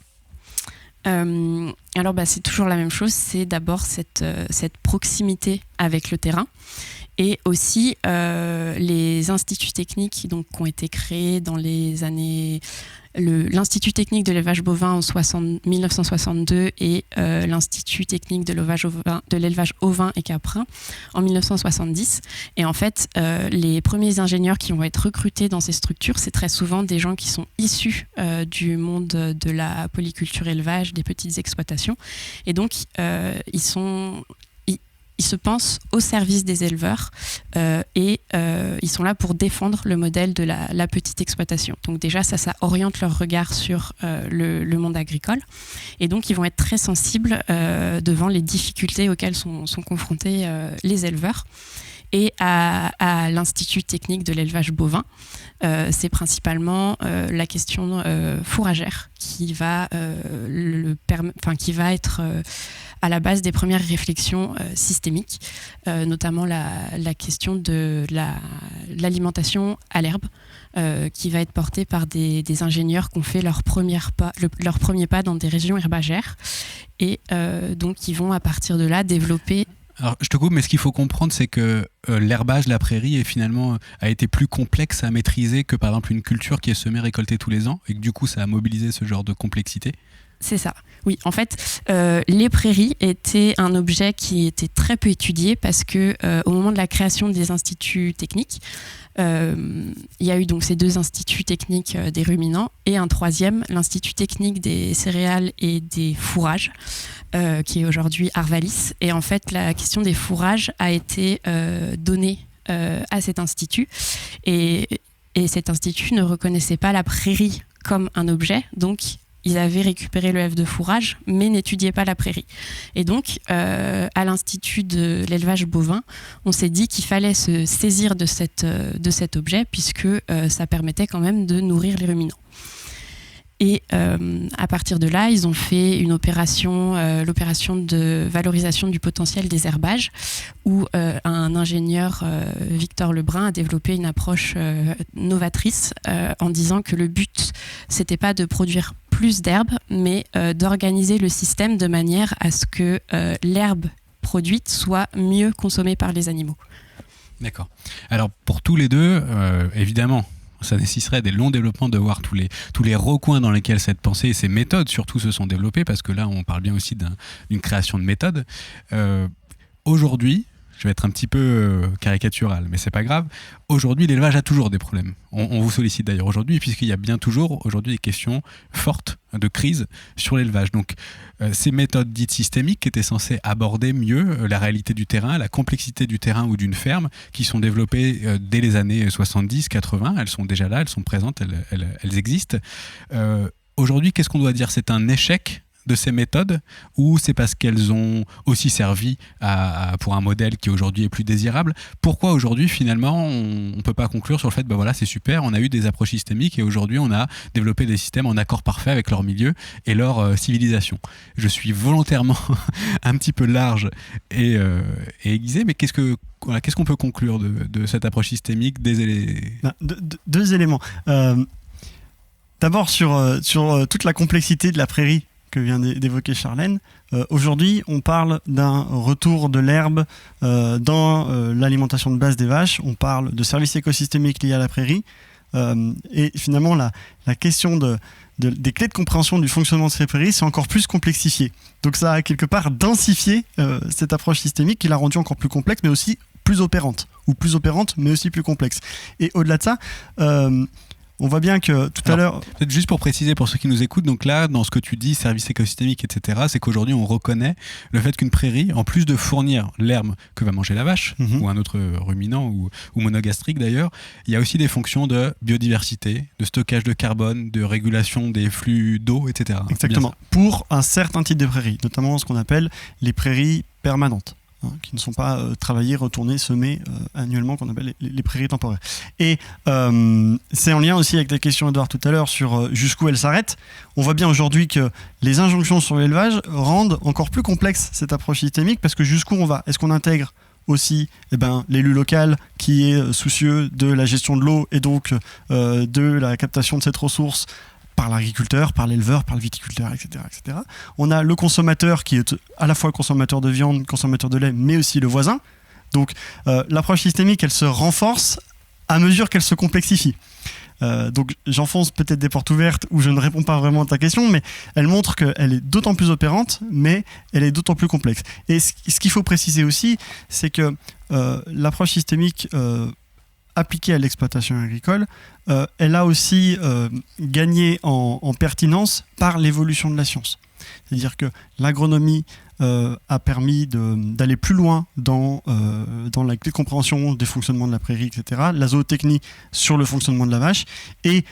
Alors c'est toujours la même chose, c'est d'abord cette proximité avec le terrain, et aussi les instituts techniques qui ont été créés dans les années... L'Institut technique de l'élevage bovin en 1962 et l'Institut technique de l'élevage ovin et caprin en 1970. Et en fait, les premiers ingénieurs qui vont être recrutés dans ces structures, c'est très souvent des gens qui sont issus du monde de la polyculture élevage, des petites exploitations. Et donc, ils se pensent au service des éleveurs et ils sont là pour défendre le modèle de la petite exploitation. Donc déjà, ça oriente leur regard sur le monde agricole. Et donc, ils vont être très sensibles devant les difficultés auxquelles sont confrontés les éleveurs. et à l'Institut technique de l'élevage bovin. C'est principalement la question fourragère qui va être à la base des premières réflexions systémiques, notamment la question de l'alimentation à l'herbe, qui va être portée par des ingénieurs qui ont fait leur premier pas dans des régions herbagères et donc qui vont à partir de là développer. Alors, je te coupe, mais ce qu'il faut comprendre, c'est que l'herbage, la prairie, a été plus complexe à maîtriser que par exemple une culture qui est semée, récoltée tous les ans, et que du coup, ça a mobilisé ce genre de complexité. C'est ça. Oui, en fait, les prairies étaient un objet qui était très peu étudié parce que au moment de la création des instituts techniques, il y a eu donc ces 2 instituts techniques des ruminants et un 3e, l'institut technique des céréales et des fourrages, qui est aujourd'hui Arvalis. Et en fait, la question des fourrages a été donnée à cet institut et cet institut ne reconnaissait pas la prairie comme un objet, donc ils avaient récupéré le F de fourrage, mais n'étudiaient pas la prairie. Et donc, à l'Institut de l'élevage bovin, on s'est dit qu'il fallait se saisir de cet objet, puisque ça permettait quand même de nourrir les ruminants. Et à partir de là, ils ont fait une opération, l'opération de valorisation du potentiel des herbages, où un ingénieur, Victor Lebrun, a développé une approche novatrice en disant que le but, c'était pas de produire plus d'herbe, mais d'organiser le système de manière à ce que l'herbe produite soit mieux consommée par les animaux. D'accord. Alors pour tous les deux, évidemment, ça nécessiterait des longs développements de voir tous les recoins dans lesquels cette pensée et ces méthodes surtout se sont développées, parce que là on parle bien aussi d'une création de méthodes. Aujourd'hui, je vais être un petit peu caricatural, mais c'est pas grave. Aujourd'hui, l'élevage a toujours des problèmes. On vous sollicite d'ailleurs aujourd'hui, puisqu'il y a bien toujours aujourd'hui des questions fortes de crise sur l'élevage. Donc, ces méthodes dites systémiques qui étaient censées aborder mieux la réalité du terrain, la complexité du terrain ou d'une ferme, qui sont développées dès les années 70, 80, elles sont déjà là, elles sont présentes, elles existent. Aujourd'hui, qu'est-ce qu'on doit dire ? C'est un échec de ces méthodes, ou c'est parce qu'elles ont aussi servi pour un modèle qui aujourd'hui est plus désirable? Pourquoi aujourd'hui finalement on ne peut pas conclure sur le fait voilà, c'est super, on a eu des approches systémiques et aujourd'hui on a développé des systèmes en accord parfait avec leur milieu et leur civilisation? Je suis volontairement un petit peu large et aiguisé, mais qu'est-ce qu'on peut conclure de cette approche systémique Deux éléments. D'abord sur toute la complexité de la prairie que vient d'évoquer Charlène. Aujourd'hui, on parle d'un retour de l'herbe dans l'alimentation de base des vaches. On parle de services écosystémiques liés à la prairie. Et finalement, la question des clés de compréhension du fonctionnement de ces prairies, c'est encore plus complexifié. Donc ça a quelque part densifié cette approche systémique qui l'a rendue encore plus complexe, mais aussi plus opérante. Ou plus opérante, mais aussi plus complexe. Et au-delà de ça, on voit bien que tout à l'heure... Peut-être juste pour préciser pour ceux qui nous écoutent, donc là, dans ce que tu dis, service écosystémique, etc., c'est qu'aujourd'hui, on reconnaît le fait qu'une prairie, en plus de fournir l'herbe que va manger la vache, ou un autre ruminant, ou monogastrique d'ailleurs, il y a aussi des fonctions de biodiversité, de stockage de carbone, de régulation des flux d'eau, etc. Exactement. Pour un certain type de prairies, notamment ce qu'on appelle les prairies permanentes, qui ne sont pas travaillées, retournées, semées annuellement, qu'on appelle les prairies temporaires. Et c'est en lien aussi avec la question, Edouard, tout à l'heure, sur jusqu'où elles s'arrêtent. On voit bien aujourd'hui que les injonctions sur l'élevage rendent encore plus complexe cette approche systémique, parce que jusqu'où on va? Est-ce qu'on intègre aussi l'élu local qui est soucieux de la gestion de l'eau et donc de la captation de cette ressource par l'agriculteur, par l'éleveur, par le viticulteur, etc., etc. On a le consommateur qui est à la fois consommateur de viande, consommateur de lait, mais aussi le voisin. Donc l'approche systémique, elle se renforce à mesure qu'elle se complexifie. Donc j'enfonce peut-être des portes ouvertes où je ne réponds pas vraiment à ta question, mais elle montre qu'elle est d'autant plus opérante, mais elle est d'autant plus complexe. Et ce qu'il faut préciser aussi, c'est que l'approche systémique appliquée à l'exploitation agricole, elle a aussi gagné en pertinence par l'évolution de la science. C'est-à-dire que l'agronomie a permis d'aller plus loin dans la compréhension des fonctionnements de la prairie, etc. La zootechnie sur le fonctionnement de la vache. Et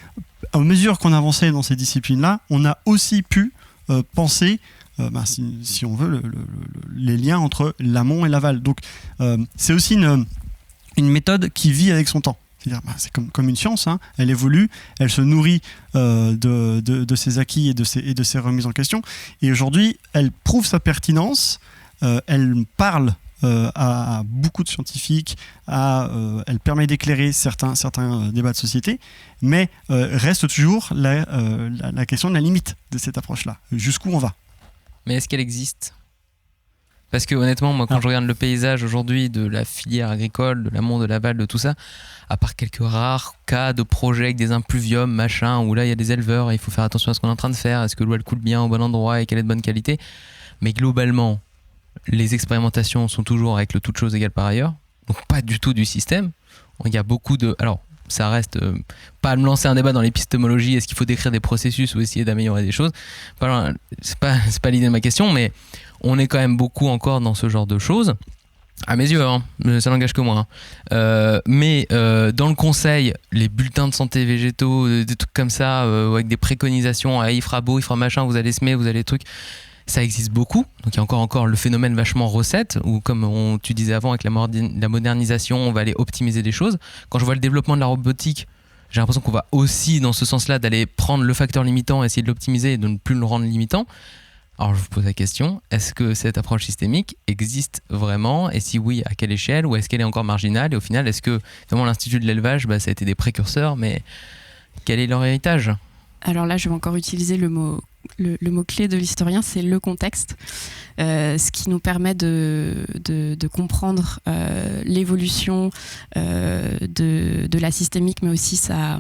à mesure qu'on avançait dans ces disciplines-là, on a aussi pu penser, si on veut, les liens entre l'amont et l'aval. Donc c'est aussi une méthode qui vit avec son temps. C'est-à-dire, c'est comme une science, hein. Elle évolue, elle se nourrit de ses acquis et de ses remises en question. Et aujourd'hui, elle prouve sa pertinence, elle parle à beaucoup de scientifiques, elle permet d'éclairer certains débats de société, mais reste toujours la question de la limite de cette approche-là. Jusqu'où on va ? Mais est-ce qu'elle existe ? Parce que honnêtement, moi, quand je regarde le paysage aujourd'hui de la filière agricole, de l'amont, de l'aval, de tout ça, à part quelques rares cas de projets avec des impluviums, machin, où là il y a des éleveurs et il faut faire attention à ce qu'on est en train de faire, est-ce que l'eau elle coule bien au bon endroit et qu'elle est de bonne qualité. Mais globalement, les expérimentations sont toujours avec le toute chose égale par ailleurs, donc pas du tout du système. Il y a beaucoup de... Alors, ça reste pas à me lancer un débat dans l'épistémologie, est-ce qu'il faut décrire des processus ou essayer d'améliorer des choses. C'est pas l'idée de ma question, mais on est quand même beaucoup encore dans ce genre de choses. À mes yeux, hein, ça n'engage que moi. Mais dans le conseil, les bulletins de santé végétaux, des trucs comme ça, avec des préconisations, il fera beau, il fera machin, vous allez semer, vous allez trucs, ça existe beaucoup. Donc il y a encore le phénomène vachement recette, où comme tu disais avant, avec la modernisation, on va aller optimiser des choses. Quand je vois le développement de la robotique, j'ai l'impression qu'on va aussi dans ce sens-là d'aller prendre le facteur limitant, essayer de l'optimiser et de ne plus le rendre limitant. Alors je vous pose la question, est-ce que cette approche systémique existe vraiment ? Et si oui, à quelle échelle ? Ou est-ce qu'elle est encore marginale ? Et au final, est-ce que vraiment l'Institut de l'élevage, ça a été des précurseurs, mais quel est leur héritage ? Alors là, je vais encore utiliser le mot-clé de l'historien, c'est le contexte. Ce qui nous permet de comprendre l'évolution de la systémique, mais aussi sa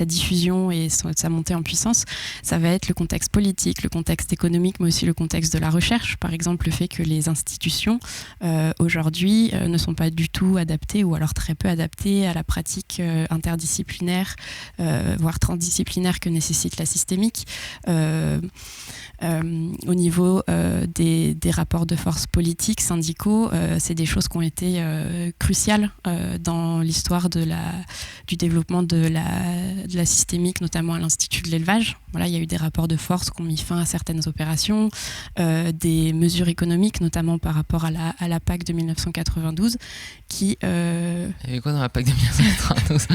diffusion et sa montée en puissance. Ça va être le contexte politique, le contexte économique, mais aussi le contexte de la recherche. Par exemple, le fait que les institutions, aujourd'hui, ne sont pas du tout adaptées, ou alors très peu adaptées à la pratique interdisciplinaire, voire transdisciplinaire que nécessite la systémique. Au niveau des rapports de force politiques, syndicaux, c'est des choses qui ont été cruciales dans l'histoire du développement de la systémique, notamment à l'Institut de l'élevage. Voilà, il y a eu des rapports de force qui ont mis fin à certaines opérations, des mesures économiques, notamment par rapport à la PAC de 1992, qui... Il y avait quoi dans la PAC de 1992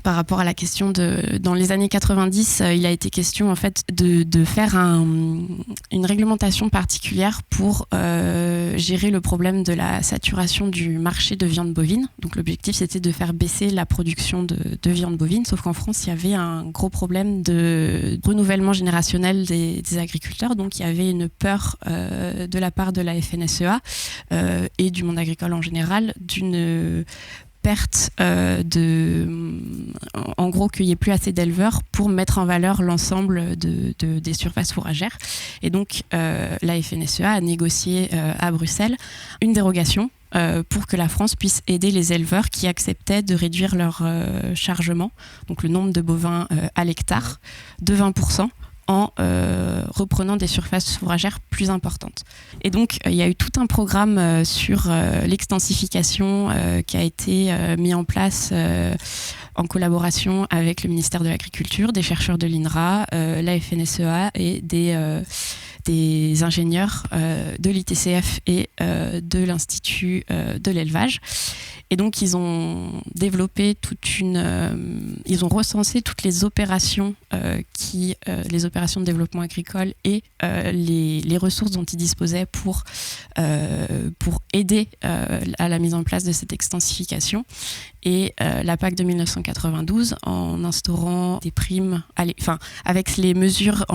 Par rapport à la question dans les années 90, il a été question en fait de faire une réglementation particulière pour gérer le problème de la saturation du marché de viande bovine. Donc l'objectif c'était de faire baisser la production de viande bovine, sauf qu'en France il y avait un gros problème de renouvellement générationnel des agriculteurs. Donc il y avait une peur de la part de la FNSEA et du monde agricole en général d'une perte en gros qu'il n'y ait plus assez d'éleveurs pour mettre en valeur l'ensemble des surfaces fourragères. Et donc la FNSEA a négocié à Bruxelles une dérogation pour que la France puisse aider les éleveurs qui acceptaient de réduire leur chargement, donc le nombre de bovins à l'hectare, de 20%. En reprenant des surfaces fourragères plus importantes. Et donc, il y a eu tout un programme sur l'extensification qui a été mis en place en collaboration avec le ministère de l'Agriculture, des chercheurs de l'INRA, la FNSEA et des ingénieurs de l'ITCF et de l'Institut de l'élevage. Et donc, ils ont développé ils ont recensé toutes les opérations les opérations de développement agricole et les ressources dont ils disposaient pour aider à la mise en place de cette extensification. Et la PAC de 1992, en instaurant des primes, avec les mesures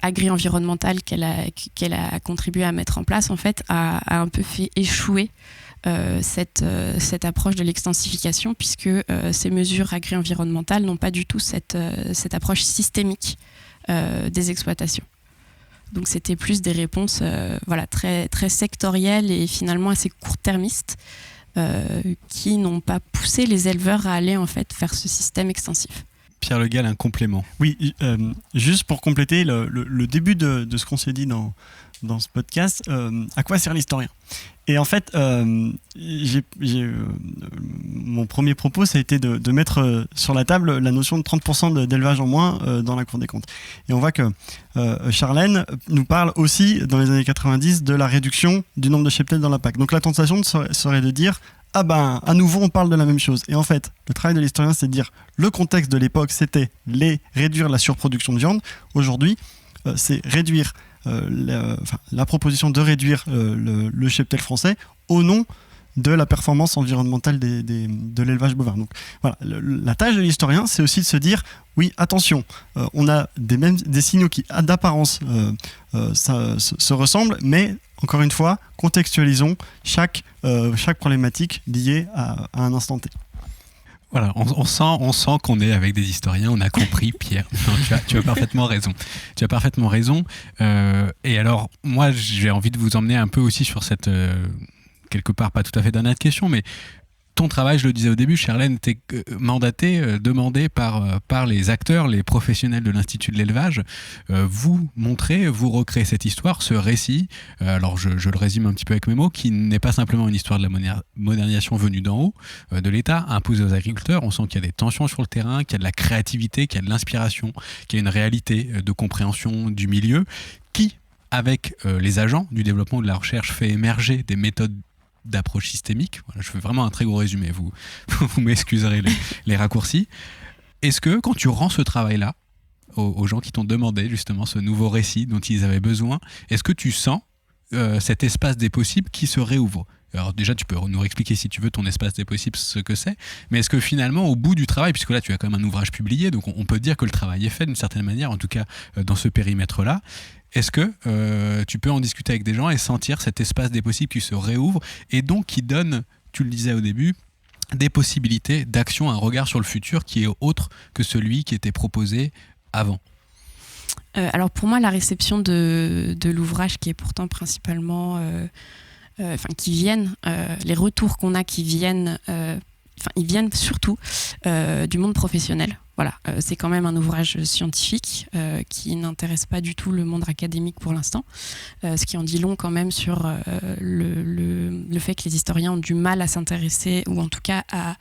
agri-environnementales qu'elle a contribué à mettre en place, en fait, a un peu fait échouer cette approche de l'extensification, puisque ces mesures agri-environnementales n'ont pas du tout cette approche systémique des exploitations. Donc c'était plus des réponses très, très sectorielles et finalement assez court-termistes qui n'ont pas poussé les éleveurs à aller en fait vers ce système extensif. Pierre Le Gall un complément. Oui, juste pour compléter le début de ce qu'on s'est dit dans ce podcast, à quoi sert l'historien ? Et en fait, mon premier propos, ça a été de mettre sur la table la notion de 30% d'élevage en moins dans la Cour des comptes. Et on voit que Charlène nous parle aussi, dans les années 90, de la réduction du nombre de cheptels dans la PAC. Donc la tentation serait de dire ah ben, à nouveau, on parle de la même chose. Et en fait, le travail de l'historien, c'est de dire le contexte de l'époque, c'était réduire la surproduction de viande. Aujourd'hui, c'est réduire la proposition de réduire le cheptel français au nom de la performance environnementale de l'élevage bovin. Donc voilà, la tâche de l'historien, c'est aussi de se dire oui, attention, on a des signaux qui, d'apparence, se ressemblent, mais encore une fois, contextualisons chaque problématique liée à un instant T. Voilà, on sent qu'on est avec des historiens, on a compris, Pierre. Non, tu as parfaitement raison. Tu as parfaitement raison. Et alors, moi, j'ai envie de vous emmener un peu aussi sur cette, quelque part, pas tout à fait dernière question, mais ton travail, je le disais au début, Charlène, était demandé par les acteurs, les professionnels de l'Institut de l'élevage. Vous montrez, vous recréez cette histoire, ce récit. Alors, je le résume un petit peu avec mes mots, qui n'est pas simplement une histoire de la modernisation venue d'en haut, de l'État, imposée aux agriculteurs. On sent qu'il y a des tensions sur le terrain, qu'il y a de la créativité, qu'il y a de l'inspiration, qu'il y a une réalité de compréhension du milieu, qui, avec les agents du développement ou de la recherche, fait émerger des méthodes d'approche systémique. Voilà, je fais vraiment un très gros résumé, vous m'excuserez les raccourcis. Est-ce que quand tu rends ce travail-là aux gens qui t'ont demandé justement ce nouveau récit dont ils avaient besoin, est-ce que tu sens cet espace des possibles qui se réouvre ? Alors déjà, tu peux nous expliquer si tu veux ton espace des possibles, ce que c'est, mais est-ce que finalement, au bout du travail, puisque là tu as quand même un ouvrage publié, donc on peut dire que le travail est fait d'une certaine manière, en tout cas dans ce périmètre-là, est-ce que tu peux en discuter avec des gens et sentir cet espace des possibles qui se réouvre et donc qui donne, tu le disais au début, des possibilités d'action, un regard sur le futur qui est autre que celui qui était proposé avant ? Alors pour moi, la réception de l'ouvrage qui est pourtant principalement... qui viennent, les retours qu'on a qui viennent, ils viennent surtout du monde professionnel. Voilà, c'est quand même un ouvrage scientifique qui n'intéresse pas du tout le monde académique pour l'instant, ce qui en dit long quand même sur le fait que les historiens ont du mal à s'intéresser, ou en tout cas à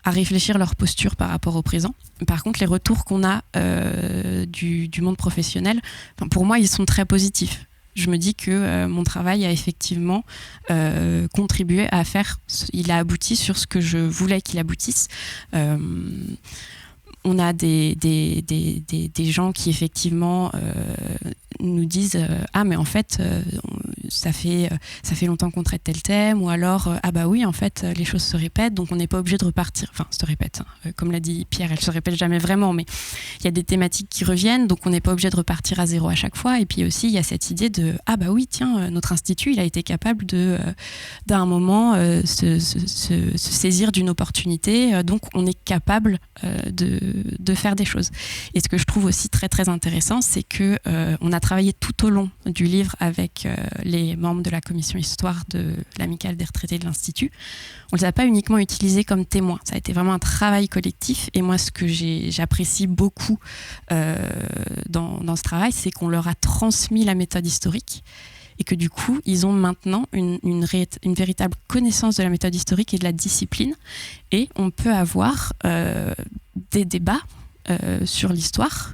réfléchir leur posture par rapport au présent. Par contre, les retours qu'on a du monde professionnel, pour moi, ils sont très positifs. Je me dis que mon travail a effectivement contribué à il a abouti sur ce que je voulais qu'il aboutisse. On a des gens qui effectivement nous disent ah mais en fait ça fait longtemps qu'on traite tel thème, ou alors ah bah oui en fait les choses se répètent, donc on n'est pas obligé de repartir, enfin se répètent, comme l'a dit Pierre, elles se répètent jamais vraiment, mais il y a des thématiques qui reviennent, donc on n'est pas obligé de repartir à zéro à chaque fois. Et puis aussi il y a cette idée de ah bah oui tiens, notre institut il a été capable d'un moment se saisir d'une opportunité, donc on est capable de faire des choses. Et ce que je trouve aussi très très intéressant, c'est que on a travaillé tout au long du livre avec les membres de la commission histoire de l'amicale des retraités de l'Institut. On ne les a pas uniquement utilisés comme témoins, ça a été vraiment un travail collectif. Et moi ce que j'apprécie beaucoup dans ce travail, c'est qu'on leur a transmis la méthode historique, et que du coup, ils ont maintenant une véritable connaissance de la méthode historique et de la discipline. Et on peut avoir des débats sur l'histoire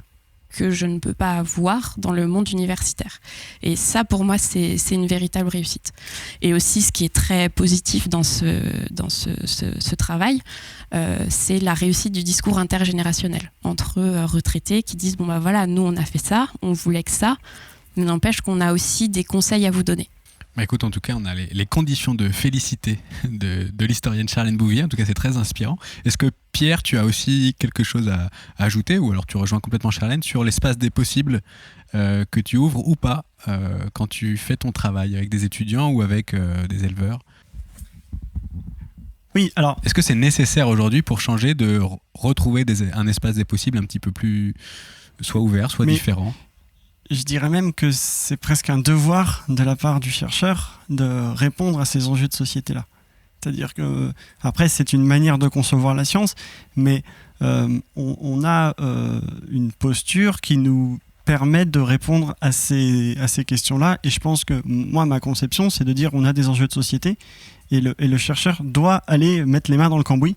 que je ne peux pas avoir dans le monde universitaire. Et ça, pour moi, c'est une véritable réussite. Et aussi, ce qui est très positif dans ce travail, c'est la réussite du discours intergénérationnel entre retraités qui disent « bon bah voilà, nous on a fait ça, on voulait que ça », mais n'empêche qu'on a aussi des conseils à vous donner. Bah écoute, en tout cas, on a les conditions de félicité de l'historienne Charlène Bouvier. En tout cas, c'est très inspirant. Est-ce que Pierre, tu as aussi quelque chose à ajouter, ou alors tu rejoins complètement Charlène sur l'espace des possibles que tu ouvres ou pas quand tu fais ton travail avec des étudiants ou avec des éleveurs ? Oui, alors... Est-ce que c'est nécessaire aujourd'hui pour changer de retrouver un espace des possibles un petit peu plus soit ouvert, soit différent ? Je dirais même que c'est presque un devoir de la part du chercheur de répondre à ces enjeux de société-là. C'est-à-dire que, après, c'est une manière de concevoir la science, mais on a une posture qui nous permet de répondre à ces questions-là. Et je pense que, moi, ma conception, c'est de dire on a des enjeux de société et le chercheur doit aller mettre les mains dans le cambouis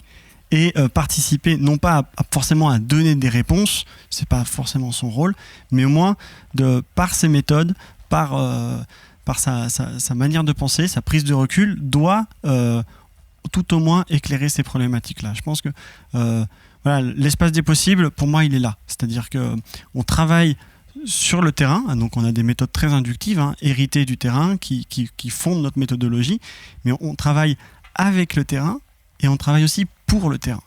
et participer, non pas forcément à donner des réponses, c'est pas forcément son rôle, mais au moins, par ses méthodes, par sa manière de penser, sa prise de recul, doit tout au moins éclairer ces problématiques-là. Je pense que l'espace des possibles, pour moi, il est là. C'est-à-dire qu'on travaille sur le terrain, donc on a des méthodes très inductives, héritées du terrain, qui fondent notre méthodologie, mais on travaille avec le terrain et on travaille aussi pour le terrain.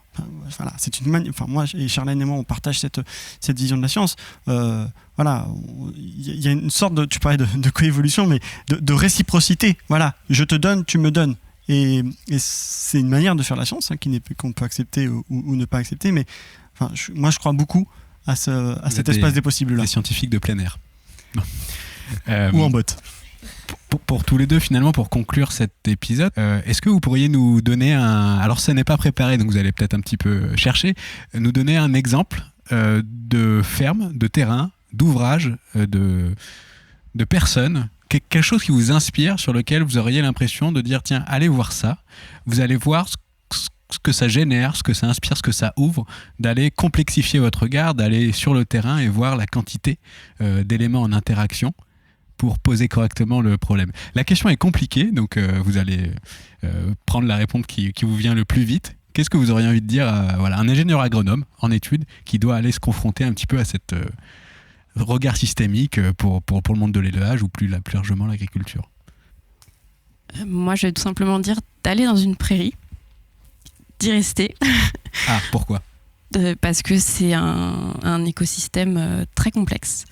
Voilà, c'est une moi et Charlène et moi, on partage cette vision de la science. Voilà, il y a une sorte de, tu parlais de coévolution, mais de réciprocité. Voilà, je te donne, tu me donnes. Et c'est une manière de faire la science qu'on peut accepter ou ne pas accepter. Mais moi, je crois beaucoup à cet espace des possibles-là. Des scientifiques de plein air. Ou en botte. Pour tous les deux, finalement, pour conclure cet épisode, est-ce que vous pourriez nous donner alors ça n'est pas préparé, donc vous allez peut-être un petit peu chercher, nous donner un exemple de ferme, de terrain, d'ouvrage, de personnes, quelque chose qui vous inspire, sur lequel vous auriez l'impression de dire tiens, allez voir ça, vous allez voir ce que ça génère, ce que ça inspire, ce que ça ouvre, d'aller complexifier votre regard, d'aller sur le terrain et voir la quantité d'éléments en interaction pour poser correctement le problème. La question est compliquée, donc vous allez prendre la réponse qui vous vient le plus vite. Qu'est-ce que vous auriez envie de dire à un ingénieur agronome en études qui doit aller se confronter un petit peu à cette regard systémique pour le monde de l'élevage ou plus largement l'agriculture? Moi, je vais tout simplement dire d'aller dans une prairie, d'y rester. Ah, pourquoi? Parce que c'est un écosystème très complexe.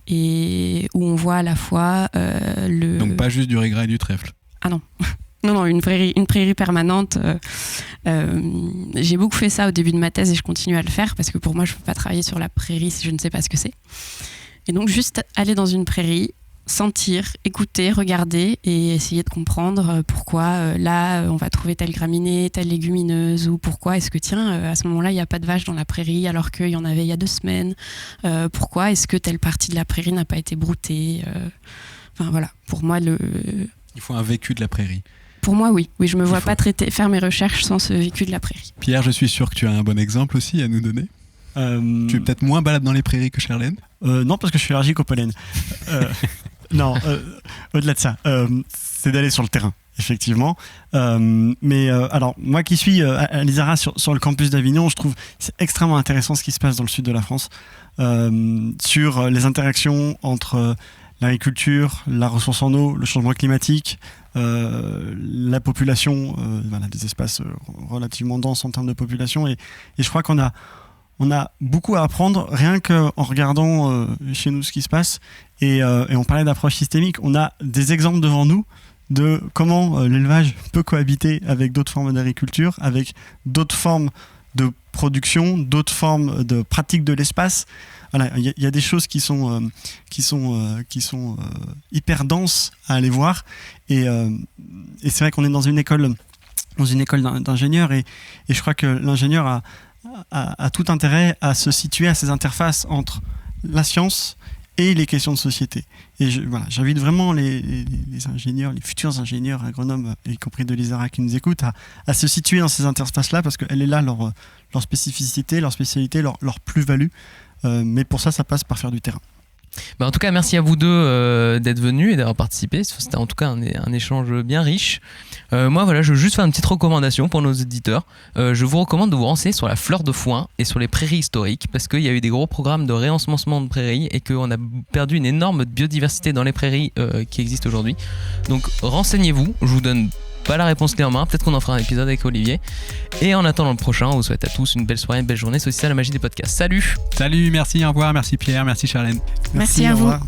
Et où on voit à la fois Donc pas juste du régras et du trèfle. Ah non. Non, une prairie permanente. J'ai beaucoup fait ça au début de ma thèse et je continue à le faire parce que pour moi, je ne peux pas travailler sur la prairie si je ne sais pas ce que c'est. Et donc juste aller dans une prairie, sentir, écouter, regarder et essayer de comprendre pourquoi là on va trouver telle graminée, telle légumineuse, ou pourquoi est-ce que à ce moment-là il n'y a pas de vaches dans la prairie alors qu'il y en avait il y a 2 semaines, pourquoi est-ce que telle partie de la prairie n'a pas été broutée, enfin voilà, pour moi il faut un vécu de la prairie. Pour moi oui, je me vois pas faire mes recherches sans ce vécu de la prairie. Pierre, je suis sûr que tu as un bon exemple aussi à nous donner. Tu es peut-être moins balade dans les prairies que Charlène? Non, parce que je suis allergique au pollen. Non, au-delà de ça, c'est d'aller sur le terrain, effectivement. Mais alors, moi qui suis à l'ISARA sur le campus d'Avignon, je trouve c'est extrêmement intéressant ce qui se passe dans le sud de la France sur les interactions entre l'agriculture, la ressource en eau, le changement climatique, la population, des espaces relativement denses en termes de population. Et je crois qu'on a beaucoup à apprendre rien qu'en regardant chez nous ce qui se passe. Et on parlait d'approche systémique. On a des exemples devant nous de comment l'élevage peut cohabiter avec d'autres formes d'agriculture, avec d'autres formes de production, d'autres formes de pratique de l'espace. Voilà, il y a des choses qui sont hyper denses à aller voir. Et c'est vrai qu'on est dans une école d'ingénieurs et je crois que l'ingénieur a tout intérêt à se situer à ces interfaces entre la science et les questions de société. Et j'invite vraiment les ingénieurs, les futurs ingénieurs, agronomes, y compris de l'ISARA qui nous écoutent, à se situer dans ces interfaces-là parce qu'elle est là leur spécificité, leur spécialité, leur plus-value. Mais pour ça passe par faire du terrain. En tout cas, merci à vous deux d'être venus et d'avoir participé. C'était en tout cas un échange bien riche. Moi, je veux juste faire une petite recommandation pour nos éditeurs. Je vous recommande de vous renseigner sur la fleur de foin et sur les prairies historiques parce qu'il y a eu des gros programmes de réensemencement de prairies et qu'on a perdu une énorme biodiversité dans les prairies qui existent aujourd'hui. Donc, renseignez-vous. Je vous donne pas la réponse clé en main. Peut-être qu'on en fera un épisode avec Olivier. Et en attendant le prochain, on vous souhaite à tous une belle soirée, une belle journée. C'est aussi ça la magie des podcasts. Salut! Salut, merci, au revoir, merci Pierre, merci Charlène. Merci à vous. Revoir.